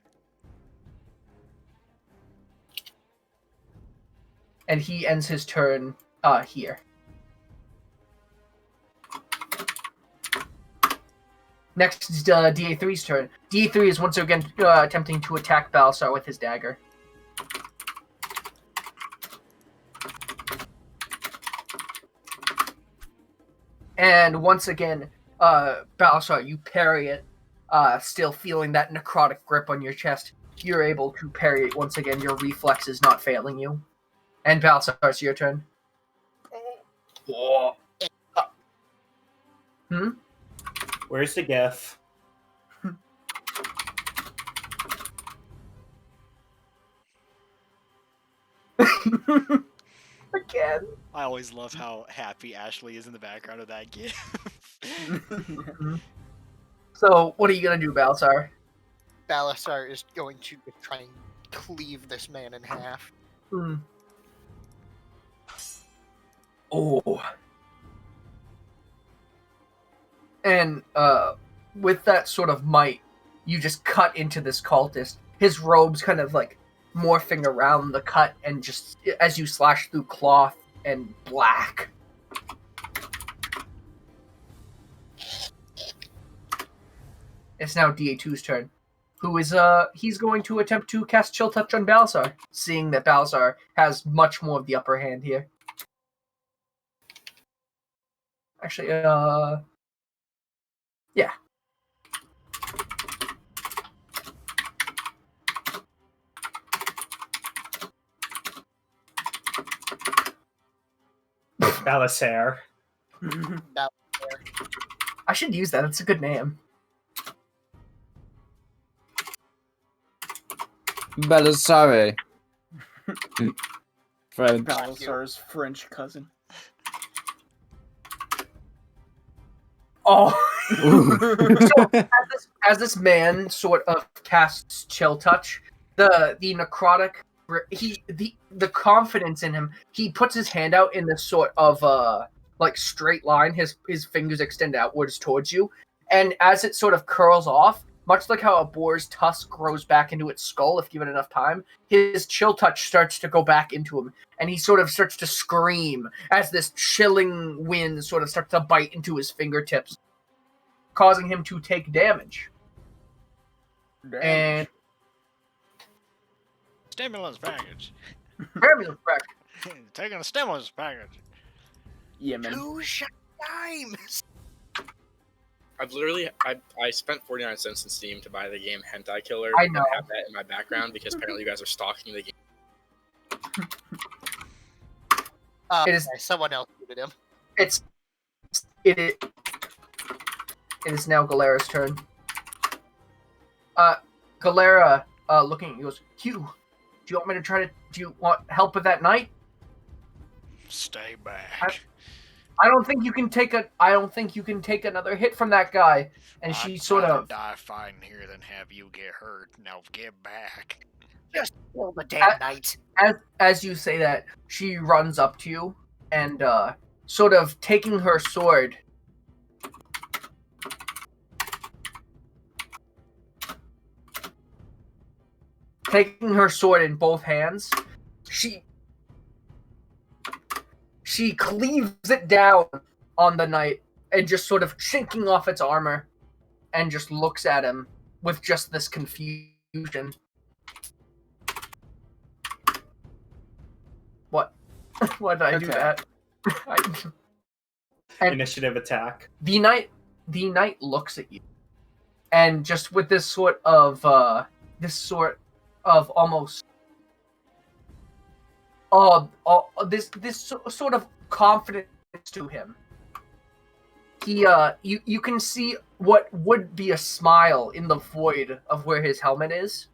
And he ends his turn here. Next is DA3's turn. DA3 is once again attempting to attack Balasar with his dagger. And once again, Balasar, you parry it, still feeling that necrotic grip on your chest. You're able to parry it once again, your reflexes not failing you. And Balasar, it's your turn. Where's the GIF? Again. I always love how happy Ashley is in the background of that GIF. So, what are you gonna do, Balasar? Balasar is going to try and cleave this man in half. Oh. And with that sort of might, you just cut into this cultist. His robes kind of like morphing around the cut, and just as you slash through cloth and black. It's now DA2's turn. Who is he's going to attempt to cast Chill Touch on Balasar, seeing that Balasar has much more of the upper hand here. Actually, yeah. Balasar. I should use that. That's a good name. Belisare. Friend. Balasar's French cousin. Oh. So, as this man sort of casts Chill Touch, the necrotic, the confidence in him, he puts his hand out in this sort of like straight line. His fingers extend outwards towards you, and as it sort of curls off, much like how a boar's tusk grows back into its skull if given enough time, his Chill Touch starts to go back into him, and he sort of starts to scream as this chilling wind sort of starts to bite into his fingertips, causing him to take damage. And Stimulus package. Taking a stimulus package. Yeah, man. 2 shot times. I've literally I spent 49 cents in Steam to buy the game Hentai Killer. I know. And have that in my background because apparently you guys are stalking the game. It is- Someone else muted him. It is now Galera's turn. Galera, looking at you, goes, Q, do you want me to try to? Do you want help with that knight? Stay back. I don't think you can take another hit from that guy. And she sort of die fighting here than have you get hurt. Now get back. Just kill the damn knight. as you say that, she runs up to you and sort of taking her sword. Taking her sword in both hands, she cleaves it down on the knight and just sort of shinking off its armor, and just looks at him with just this confusion. What? Why did I do that? And Initiative attack. the knight looks at you, and just with this sort of almost this sort of confidence to him. He you can see what would be a smile in the void of where his helmet is.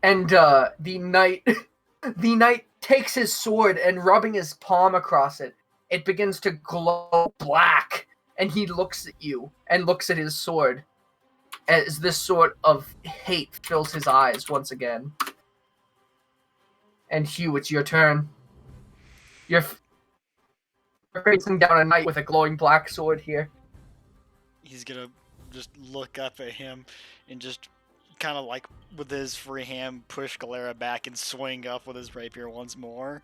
And the knight the knight takes his sword and rubbing his palm across it, it begins to glow black, and he looks at you and looks at his sword as this sort of hate fills his eyes once again. And Hugh, it's your turn. You're facing down a knight with a glowing black sword here. He's gonna just look up at him and just kind of like with his free hand push Galera back and swing up with his rapier once more.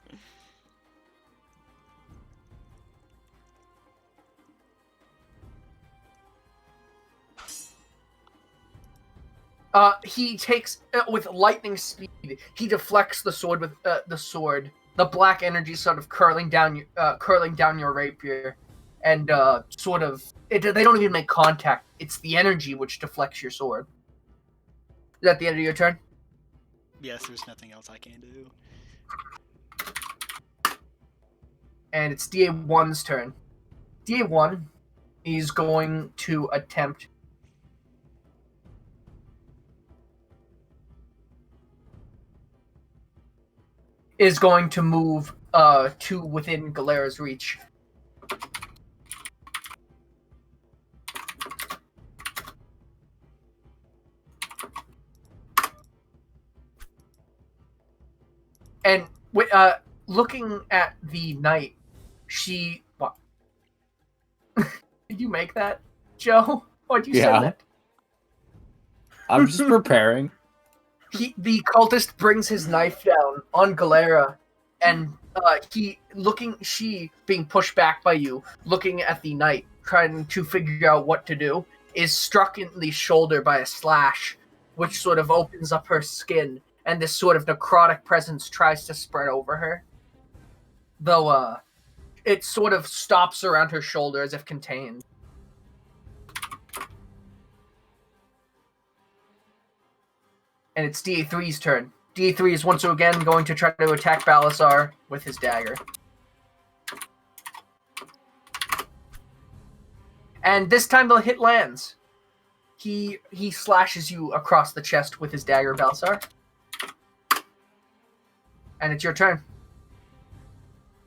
He takes with lightning speed. He deflects the sword with the sword. The black energy sort of curling down your rapier, and they don't even make contact. It's the energy which deflects your sword. Is that the end of your turn? Yes, there's nothing else I can do. And it's DA1's turn. DA1 is going to attempt to move to within Galera's reach. And looking at the knight, what? Did you make that, Joe? Why'd you send that? I'm just preparing. The cultist brings his knife down on Galera, and she being pushed back by you, looking at the knight, trying to figure out what to do, is struck in the shoulder by a slash, which sort of opens up her skin, and this sort of necrotic presence tries to spread over her. Though, it sort of stops around her shoulder as if contained. And it's DA3's turn. DA3 is once again going to try to attack Balasar with his dagger. And this time the hit lands. He slashes you across the chest with his dagger, Balasar. And it's your turn.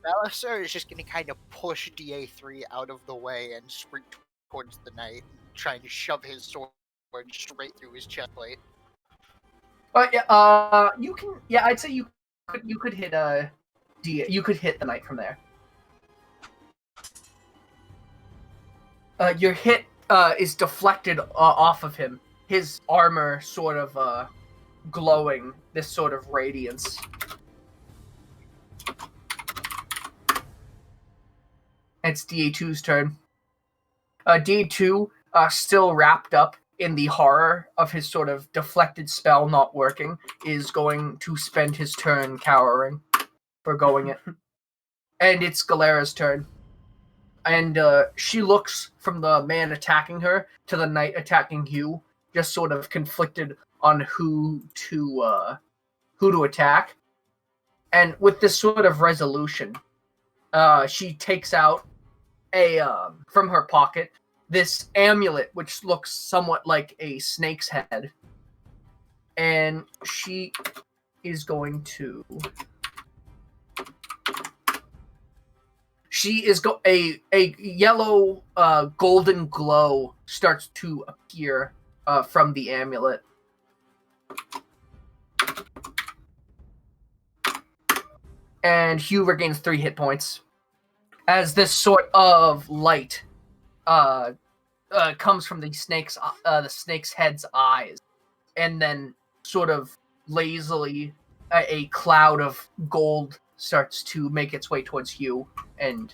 Balasar is just going to kind of push DA3 out of the way and sprint towards the knight, trying to shove his sword straight through his chest plate. You can. Yeah, I'd say you could hit you could hit the knight from there. Your hit is deflected off of him. His armor sort of glowing this sort of radiance. It's DA2's turn. DA2 still wrapped up in the horror of his sort of deflected spell not working, is going to spend his turn cowering for going it. And it's Galera's turn. And she looks from the man attacking her to the knight attacking you, just sort of conflicted on who to attack. And with this sort of resolution, she takes out from her pocket this amulet, which looks somewhat like a snake's head, and she is going to. A yellow golden glow starts to appear from the amulet. And Hugh regains 3 hit points as this sort of light comes from the snake's head's eyes, and then sort of lazily a cloud of gold starts to make its way towards Hugh, and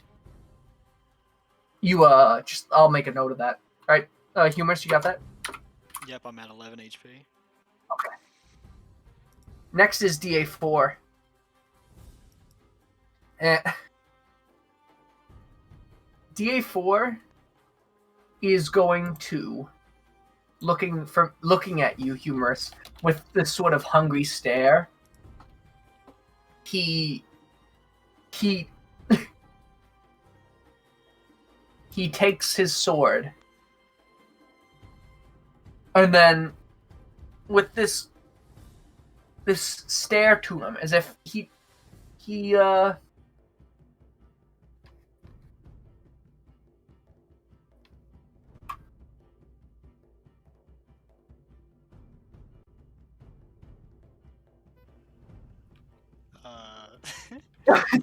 you I'll make a note of that. All right, Humorous, you got that? Yep, I'm at 11 HP. Okay. Next is DA4. DA4 is going to looking at you, Humorous, with this sort of hungry stare. He he takes his sword, and then with this stare to him, as if he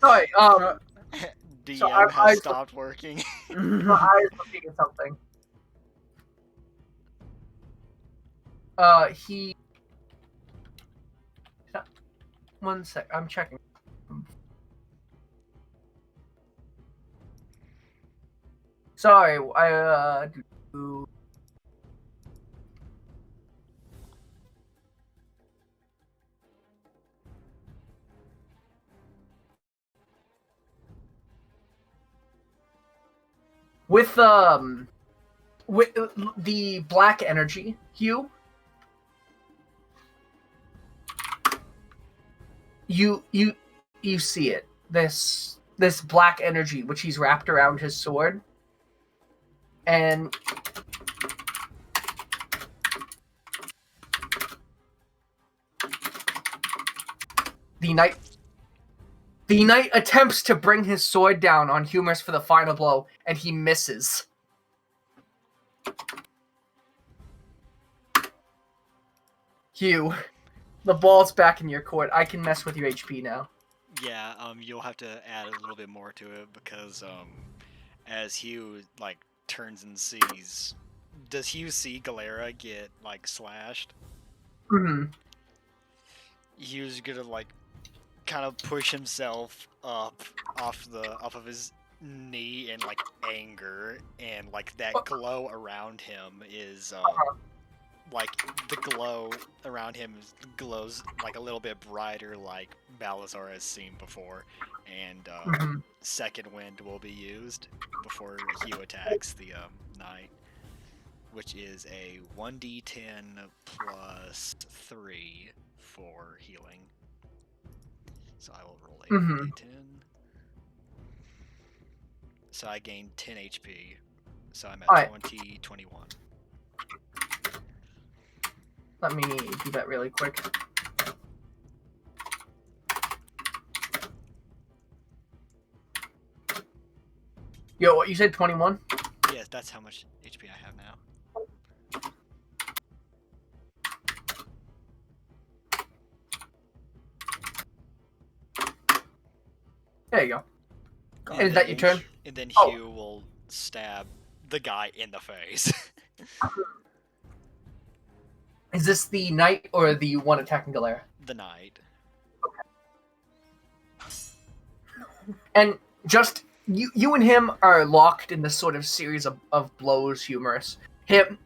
sorry, DM So our has eyes- stopped working. my eyes looking at something. He. One sec, I'm checking. Sorry, with the black energy hue, you see it. This black energy which he's wrapped around his sword, and the knight attempts to bring his sword down on Humorous for the final blow, and he misses. Hugh, the ball's back in your court. I can mess with your HP now. Yeah, you'll have to add a little bit more to it because as Hugh like turns and sees, does Hugh see Galera get like slashed? Mm-hmm. Hugh's gonna like kind of push himself up off of his knee in like anger, and like that glow around him is like the glow around him glows like a little bit brighter, like Balazar has seen before, and second wind will be used before Hugh attacks the knight, which is a 1d10 plus 3 for healing. So I will roll a 1d10. So I gain 10 HP. So I'm at 21. Let me do that really quick. Yo, what you said, 21? Yes, that's how much HP I have now. There you go. And is that your turn? And then Hugh will stab the guy in the face. Is this the knight or the one attacking Galera? The knight. And just you and him are locked in this sort of series of blows, Humorous. Him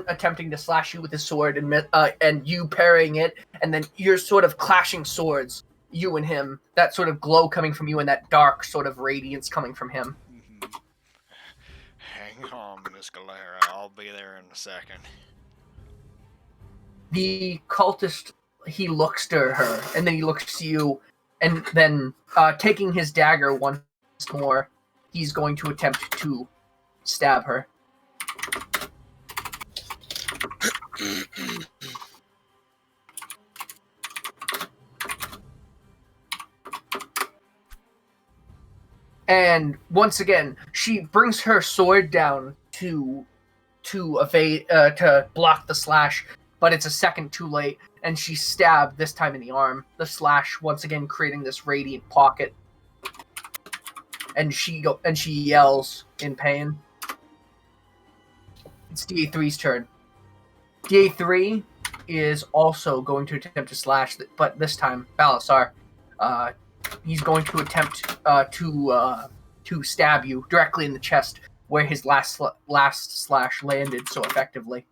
attempting to slash you with his sword, and you parrying it, and then you're sort of clashing swords, you and him. That sort of glow coming from you, and that dark sort of radiance coming from him. Hang on, Miss Galera. I'll be there in a second. The cultist, he looks to her, and then he looks to you, and then taking his dagger once more, he's going to attempt to stab her. And once again, she brings her sword down to evade, to block the slash, but it's a second too late, and she's stabbed, this time in the arm. The slash once again creating this radiant pocket, and she yells in pain. It's DA3's turn. DA3 is also going to attempt to slash, but this time Balasar, he's going to attempt to stab you directly in the chest, where his last slash landed so effectively.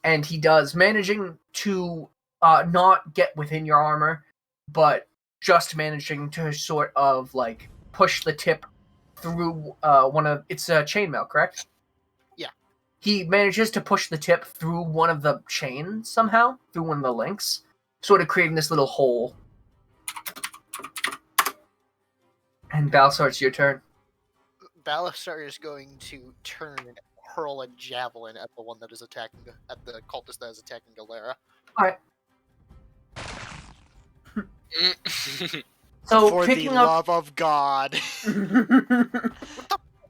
And he does, managing to not get within your armor, but just managing to sort of like push the tip through it's a chainmail, correct? Yeah. He manages to push the tip through one of the chains somehow, through one of the links, sort of creating this little hole. And Balsar, it's your turn. Balasar is going to turn and hurl a javelin at the one that is attacking at the cultist that is attacking Galera. Alright. So For picking the up, love of God.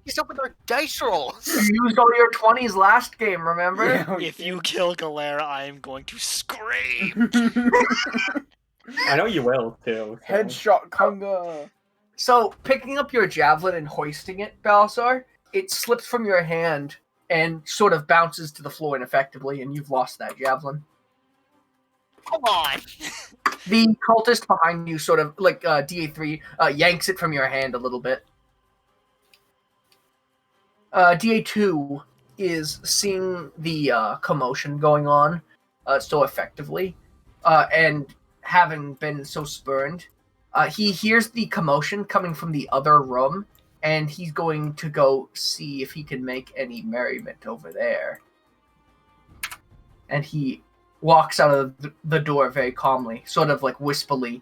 He's up with our dice rolls. you used all your 20s last game, remember? Yeah, we If did. you kill Galera, I am going to scream. I know you will too. so- Headshot Kunga. So picking up your javelin and hoisting it, Balasar, it slips from your hand and sort of bounces to the floor ineffectively, and you've lost that javelin. Come on. The cultist behind you sort of, like DA3, yanks it from your hand a little bit. DA2 is seeing the commotion going on so effectively, and having been so spurned, he hears the commotion coming from the other room, and he's going to go see if he can make any merriment over there. And he walks out of the door very calmly, sort of like wispily,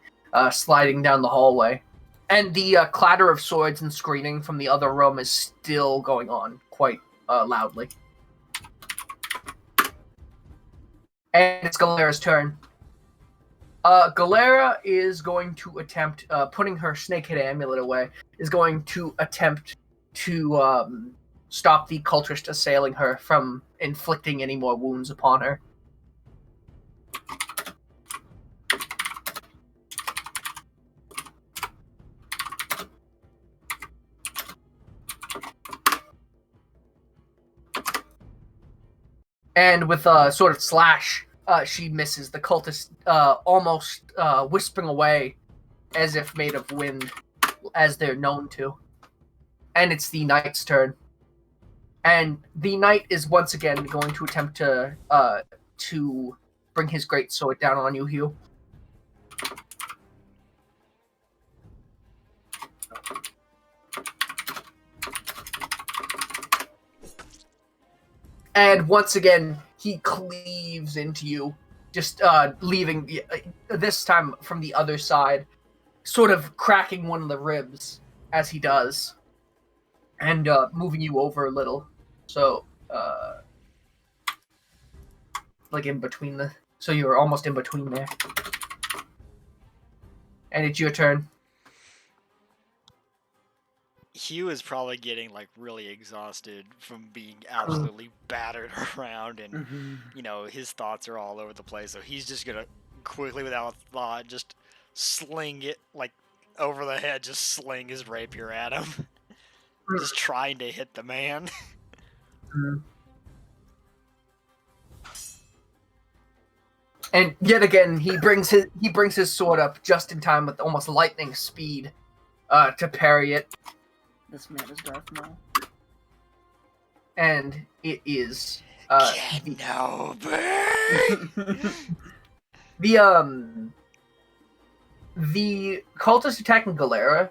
sliding down the hallway. And the clatter of swords and screaming from the other room is still going on quite loudly. And it's Galera's turn. Galera is going to attempt, putting her snakehead amulet away, is going to attempt to stop the cultist assailing her from inflicting any more wounds upon her. And with a sort of slash, she misses. The cultist almost whispering away as if made of wind, as they're known to. And it's the knight's turn. And the knight is once again going to attempt to bring his greatsword down on you, Hugh. And once again, he cleaves into you, just leaving, this time from the other side, sort of cracking one of the ribs as he does, and moving you over a little. So, like in between so you're almost in between there. And it's your turn. Hugh is probably getting like really exhausted from being absolutely battered around, and you know his thoughts are all over the place. So he's just gonna quickly, without thought, just sling it like over the head, just sling his rapier at him, just trying to hit the man. And yet again, he brings his sword up just in time with almost lightning speed to parry it. This man is Darth Maul. And it is Kenobi! the cultist attacking Galera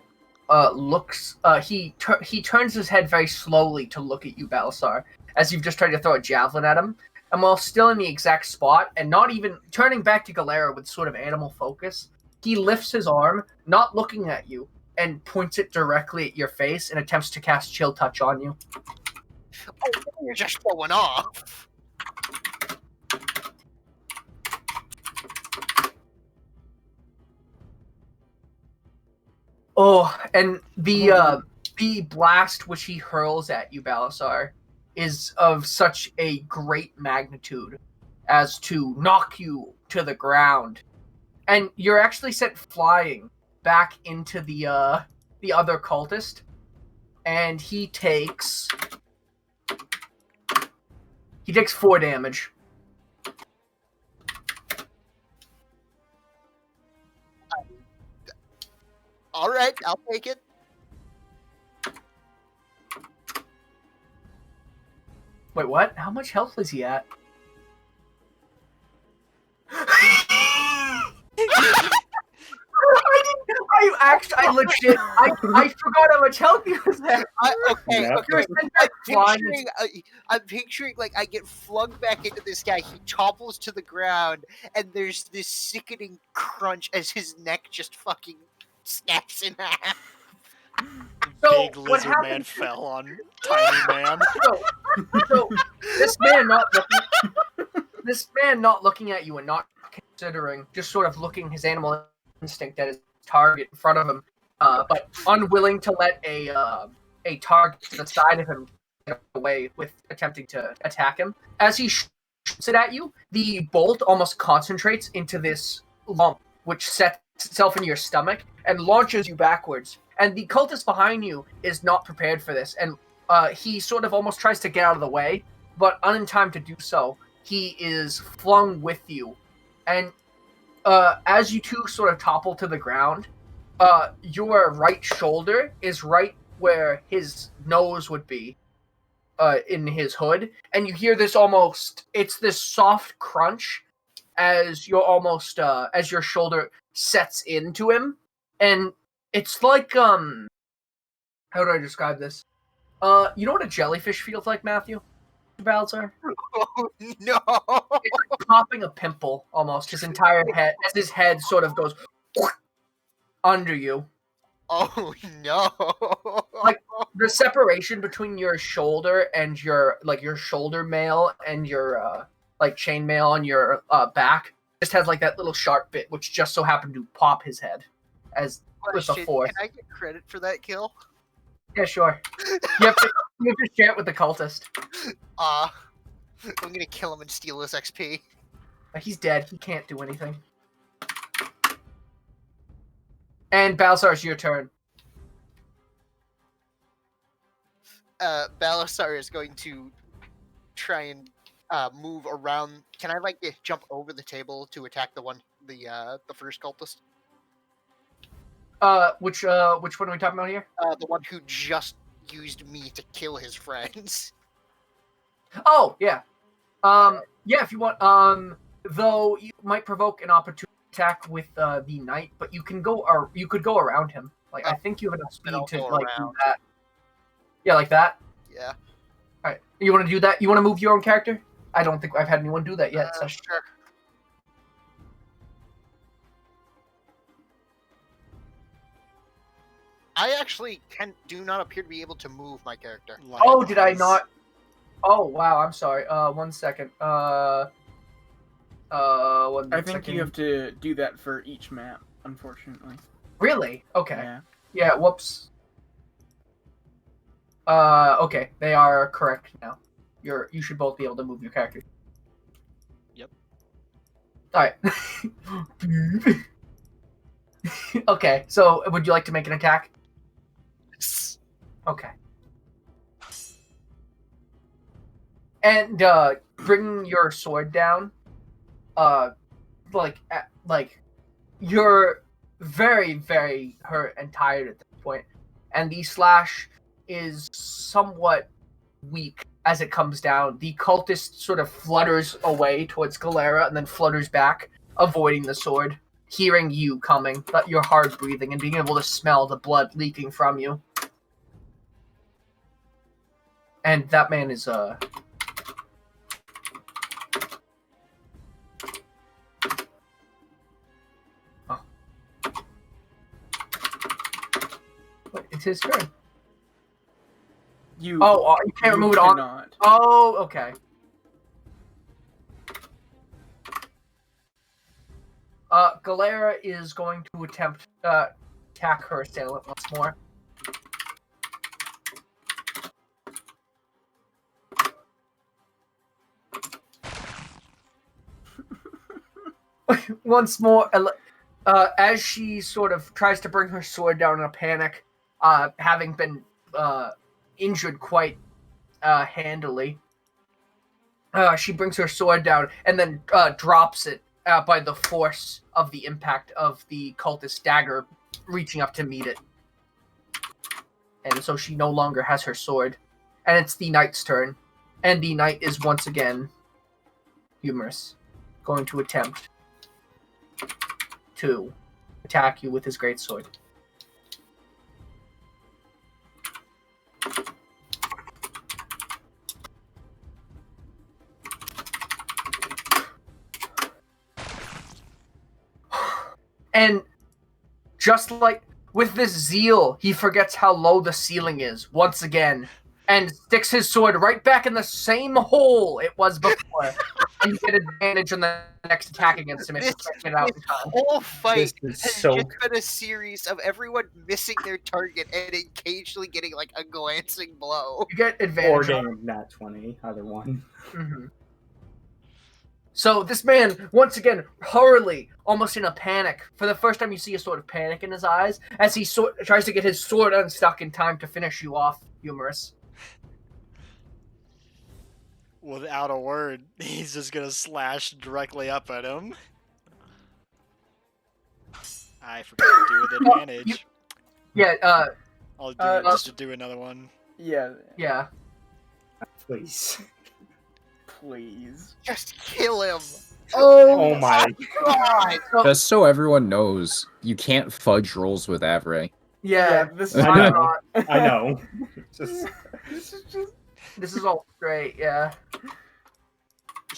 looks he turns his head very slowly to look at you, Balasar, as you've just tried to throw a javelin at him. And while still in the exact spot and not even turning back to Galera with sort of animal focus, he lifts his arm, not looking at you, and points it directly at your face and attempts to cast Chill Touch on you. Oh, you're just showing off. Oh, and the blast which he hurls at you, Balasar, is of such a great magnitude as to knock you to the ground. And you're actually sent flying back into the other cultist, and he takes 4 damage. All right, I'll take it. Wait, what? How much health is he at? I legit, I forgot how much health you was there. Okay, Yeah. You were okay. sent back flying. I'm picturing like I get flung back into this guy. He topples to the ground, and there's this sickening crunch as his neck just fucking snaps in half. So, Big what lizard man happened- fell on tiny man. So this man not looking at you and not considering, just sort of looking his animal instinct at his target in front of him, but unwilling to let a target to the side of him get away with attempting to attack him. As he shoots it at you, the bolt almost concentrates into this lump, which sets itself in your stomach and launches you backwards. And the cultist behind you is not prepared for this, and he sort of almost tries to get out of the way, but in time to do so, he is flung with you. And as you two sort of topple to the ground, your right shoulder is right where his nose would be in his hood. And you hear this it's this soft crunch as you're almost, as your shoulder sets into him. And it's like, how do I describe this? You know what a jellyfish feels like, Matthew? Balzar? Oh no! It's like popping a pimple almost. His entire head, as his head sort of goes under you. Oh no! Like, the separation between your shoulder and your shoulder mail and your chain mail on your back just has like that little sharp bit, which just so happened to pop his head as with a Question, force. can I get credit for that kill? Yeah, sure. You have to share it with the cultist. I'm gonna kill him and steal his XP. He's dead. He can't do anything. And Balsar, it's your turn. Balasar is going to try and move around. Can I jump over the table to attack the first cultist? Which one are we talking about here? The one who just used me to kill his friends. Oh, yeah. Yeah, if you want. Though you might provoke an opportunity attack with the knight, but you could go around him. Like, I think you have enough speed I'll to go do around. that. Yeah, like that. Yeah. All right. You want to do that? You want to move your own character? I don't think I've had anyone do that yet. So. Sure. I actually do not appear to be able to move my character. Oh, did I not? Oh, wow. I'm sorry. 1 second. I think second. you have to do that for each map, unfortunately. Really? Okay. Yeah. Yeah. Whoops. Okay. They are correct now. You should both be able to move your character. Yep. All right. Okay. So, would you like to make an attack? Okay. And bring your sword down. You're very, very hurt and tired at this point, and the slash is somewhat weak as it comes down. The cultist sort of flutters away towards Galera and then flutters back, avoiding the sword, hearing you coming, but you're hard breathing and being able to smell the blood leaking from you. And that man is it's his turn. You you can't move it on. cannot. Oh, okay. Galera is going to attempt attack her assailant once more. Once more, as she sort of tries to bring her sword down in a panic, having been injured quite handily, she brings her sword down and then drops it by the force of the impact of the cultist dagger reaching up to meet it. And so she no longer has her sword. And it's the knight's turn. And the knight is once again humorous, going to attempt to attack you with his greatsword. And just like with this zeal, he forgets how low the ceiling is once again, and sticks his sword right back in the same hole it was before. And you get advantage on the next attack against him if you This, can't get it out this in time. whole fight This is has so just been a series of everyone missing their target and occasionally getting like a glancing blow. You get or advantage on getting nat 20, either one. hmm So this man, once again, hurriedly, almost in a panic. For the first time, you see a sort of panic in his eyes as he tries to get his sword unstuck in time to finish you off, Humorous. Without a word, he's just gonna slash directly up at him. I forgot to do with advantage. Yeah, I'll do it uh, just to do another one. Yeah, yeah. Please. please. Just kill him. Oh my. God. Just so everyone knows, you can't fudge rolls with Avray. Yeah, this I is know. I know. Just This is just. this is all great, yeah.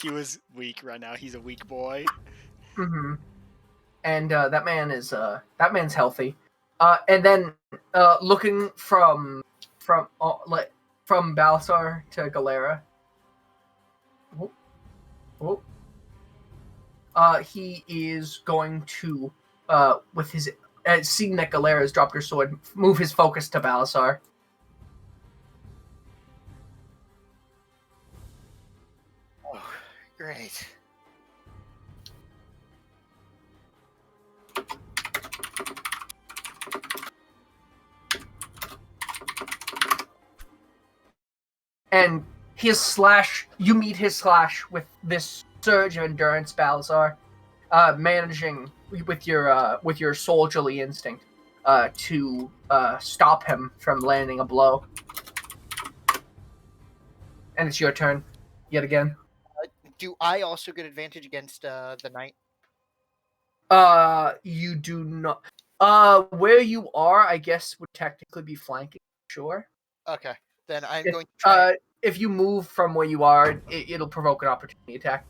He was weak right now. He's a weak boy. Mm-hmm. And that man's healthy. And then looking from Balsar to Galera. Whoop. Whoop. He is going to with his seeing that Galera has dropped her sword, move his focus to Balasar. Oh, great. And his slash, you meet his slash with this surge of endurance, Balazar, managing with your soldierly instinct to stop him from landing a blow. And it's your turn, yet again. Do I also get advantage against the knight? You do not. Where you are, I guess, would technically be flanking. Sure. Okay, then I'm going to try. If you move from where you are, it'll provoke an opportunity attack.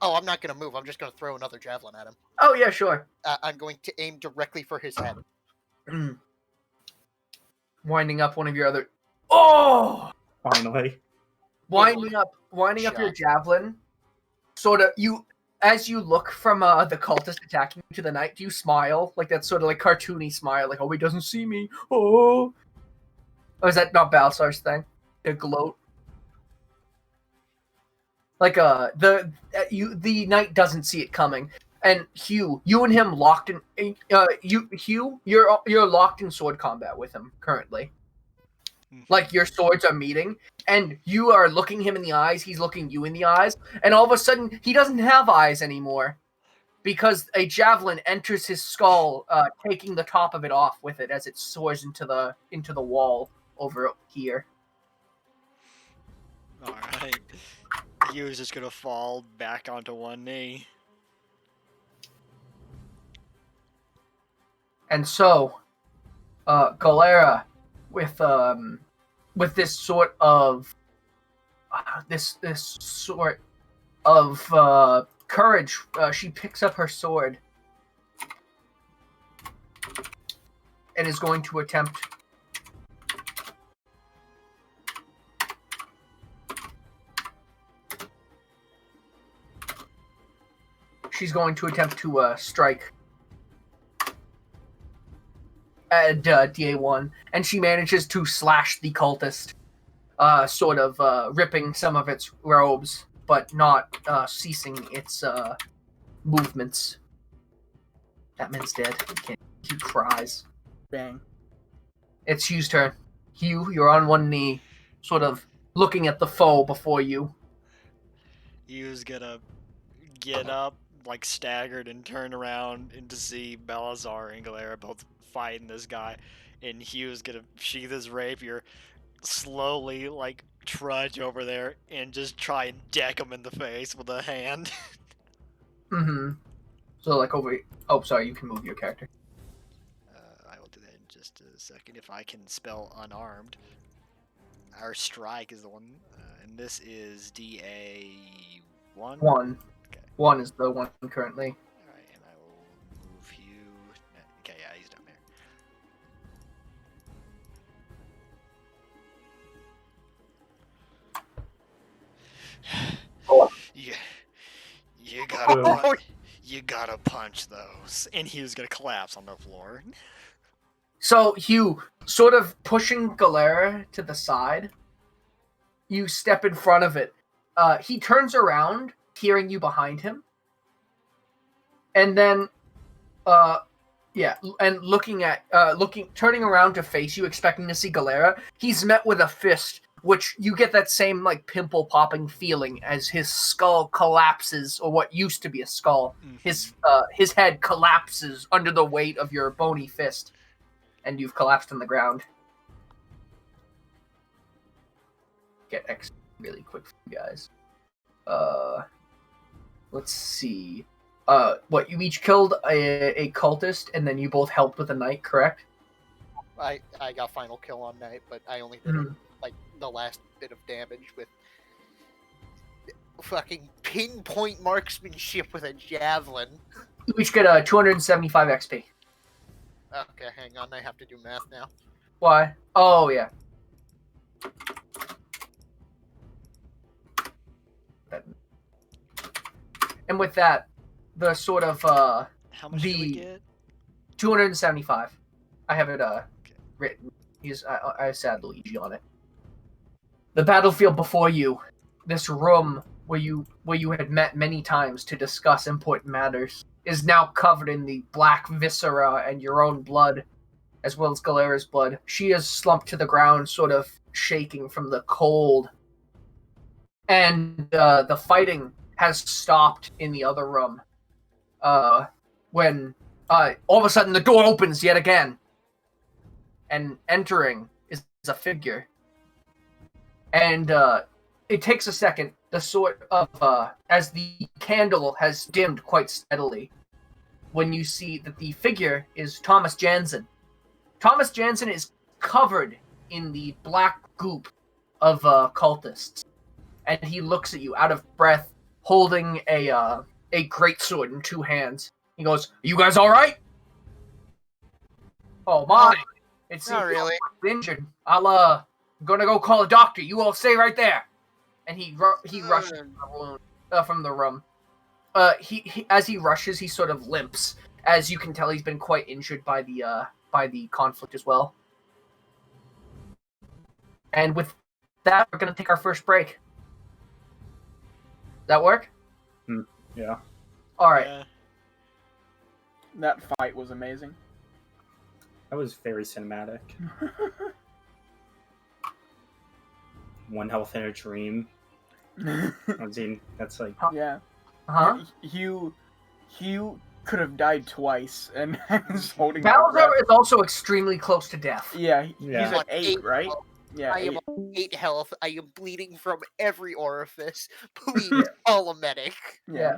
Oh, I'm not going to move. I'm just going to throw another javelin at him. Oh yeah, sure. I'm going to aim directly for his head. Winding up one of your other. Oh! finally. Winding up your javelin. Sort of as you look from the cultist attacking you to the knight, do you smile like that sort of like cartoony smile, like, oh, he doesn't see me. Oh. Or is that not Balsar's thing? The gloat. Like the knight doesn't see it coming, and Hugh, you and him locked in. Hugh, you're locked in sword combat with him currently. Like your swords are meeting, and you are looking him in the eyes. He's looking you in the eyes, and all of a sudden he doesn't have eyes anymore, because a javelin enters his skull, taking the top of it off with it as it soars into the wall over here. All right. He was just gonna fall back onto one knee. And so, Galera, with this sort of courage, she picks up her sword and is going to attempt. She's going to attempt to strike at DA1, and she manages to slash the cultist, sort of ripping some of its robes, but not ceasing its movements. That man's dead. He cries. Bang. It's Hugh's turn. Hugh, you're on one knee, sort of looking at the foe before you. He was gonna get up, like staggered, and turn around and to see Balazar and Galera both fighting this guy, and he was gonna sheath his rapier, slowly like trudge over there and just try and deck him in the face with a hand. Mm-hmm. So like over. Oh, sorry. You can move your character. I will do that in just a second if I can spell unarmed. our strike is the one, and this is DA1. 1. 1 is the one currently. All right, and I will move you. Okay, yeah, he's down there. Yeah, you gotta you gotta punch those, and he was gonna collapse on the floor. So, Hugh, sort of pushing Galera to the side, you step in front of it. He turns around, hearing you behind him. And then, and turning around to face you, expecting to see Galera, he's met with a fist, which you get that same, like, pimple-popping feeling as his skull collapses, or what used to be a skull. His head collapses under the weight of your bony fist. And you've collapsed on the ground. Get X really quick for you guys. Let's see. What, you each killed a cultist, and then you both helped with a knight, correct? I got final kill on Knight, but I only did like the last bit of damage with fucking pinpoint marksmanship with a javelin. You each get 275 XP. Okay, hang on. I have to do math now. Why? Oh, yeah. And with that, the sort of, How much did we get? 275. I have it, written. I said Luigi on it. The battlefield before you, this room where you had met many times to discuss important matters, is now covered in the black viscera and your own blood, as well as Galera's blood. She is slumped to the ground, sort of shaking from the cold. And the fighting has stopped in the other room. When all of a sudden the door opens yet again. And entering is a figure. And it takes a second, the sort of, as the candle has dimmed quite steadily, when you see that the figure is Thomas Jansen. Thomas Jansen is covered in the black goop of cultists. And he looks at you out of breath, holding a greatsword in two hands. He goes, "You guys all right?" "Oh my, it's Not really. injured. I'm gonna go call a doctor. You all stay right there." And he rushes from the room. He as he rushes, he sort of limps. As you can tell, he's been quite injured by the conflict as well. And with that, we're gonna take our first break. Does that work? Yeah. All right. Yeah. That fight was amazing. That was very cinematic. One health in a dream. I mean, that's like... Yeah. Huh? Hugh could have died twice, and he's holding. Bowser is also extremely close to death. Yeah, he's Yeah. at 8, right? Yeah. I am 8. on 8 health. I am bleeding from every orifice. Please call a medic. Yeah.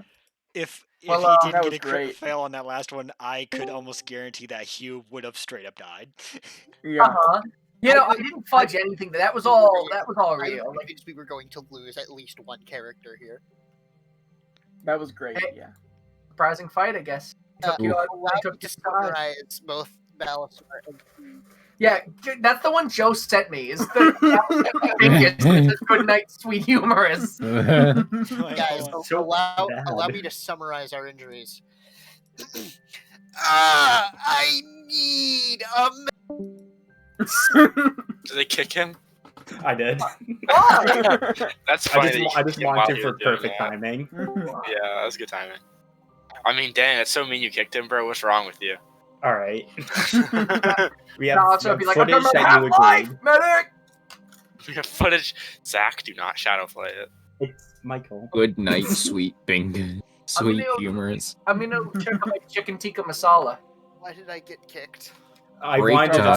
If Well, he that didn't was get a crit great. fail on that last one, I could almost guarantee that Hugh would have straight up died. Yeah. Uh-huh. You know, I didn't fudge anything. That was all I real. was Like, convinced we were going to lose at least one character here. That was great. Hey. Yeah. surprising fight, I guess. Took you on- Allow took me to you aside. summarize both Balasar and Yeah, that's the one Joe sent me. Is the good night, sweet humorous. Like, guys. hold on. So allow bad. me to summarize our injuries. I need a Did they kick him? I did. That's funny. I just wanted for perfect timing. Yeah, that was good timing. I mean, dang, that's so mean you kicked him, bro. What's wrong with you? All right. We have, No, so we be have like, I'm footage gonna that have you life, agreed. medic. We have footage. Zach, do not shadow play it. It's Michael. Good night, sweet Bingo. Sweet gonna- humorous. I'm gonna check out my chicken tikka masala. Why did I get kicked? I Great wanted to job.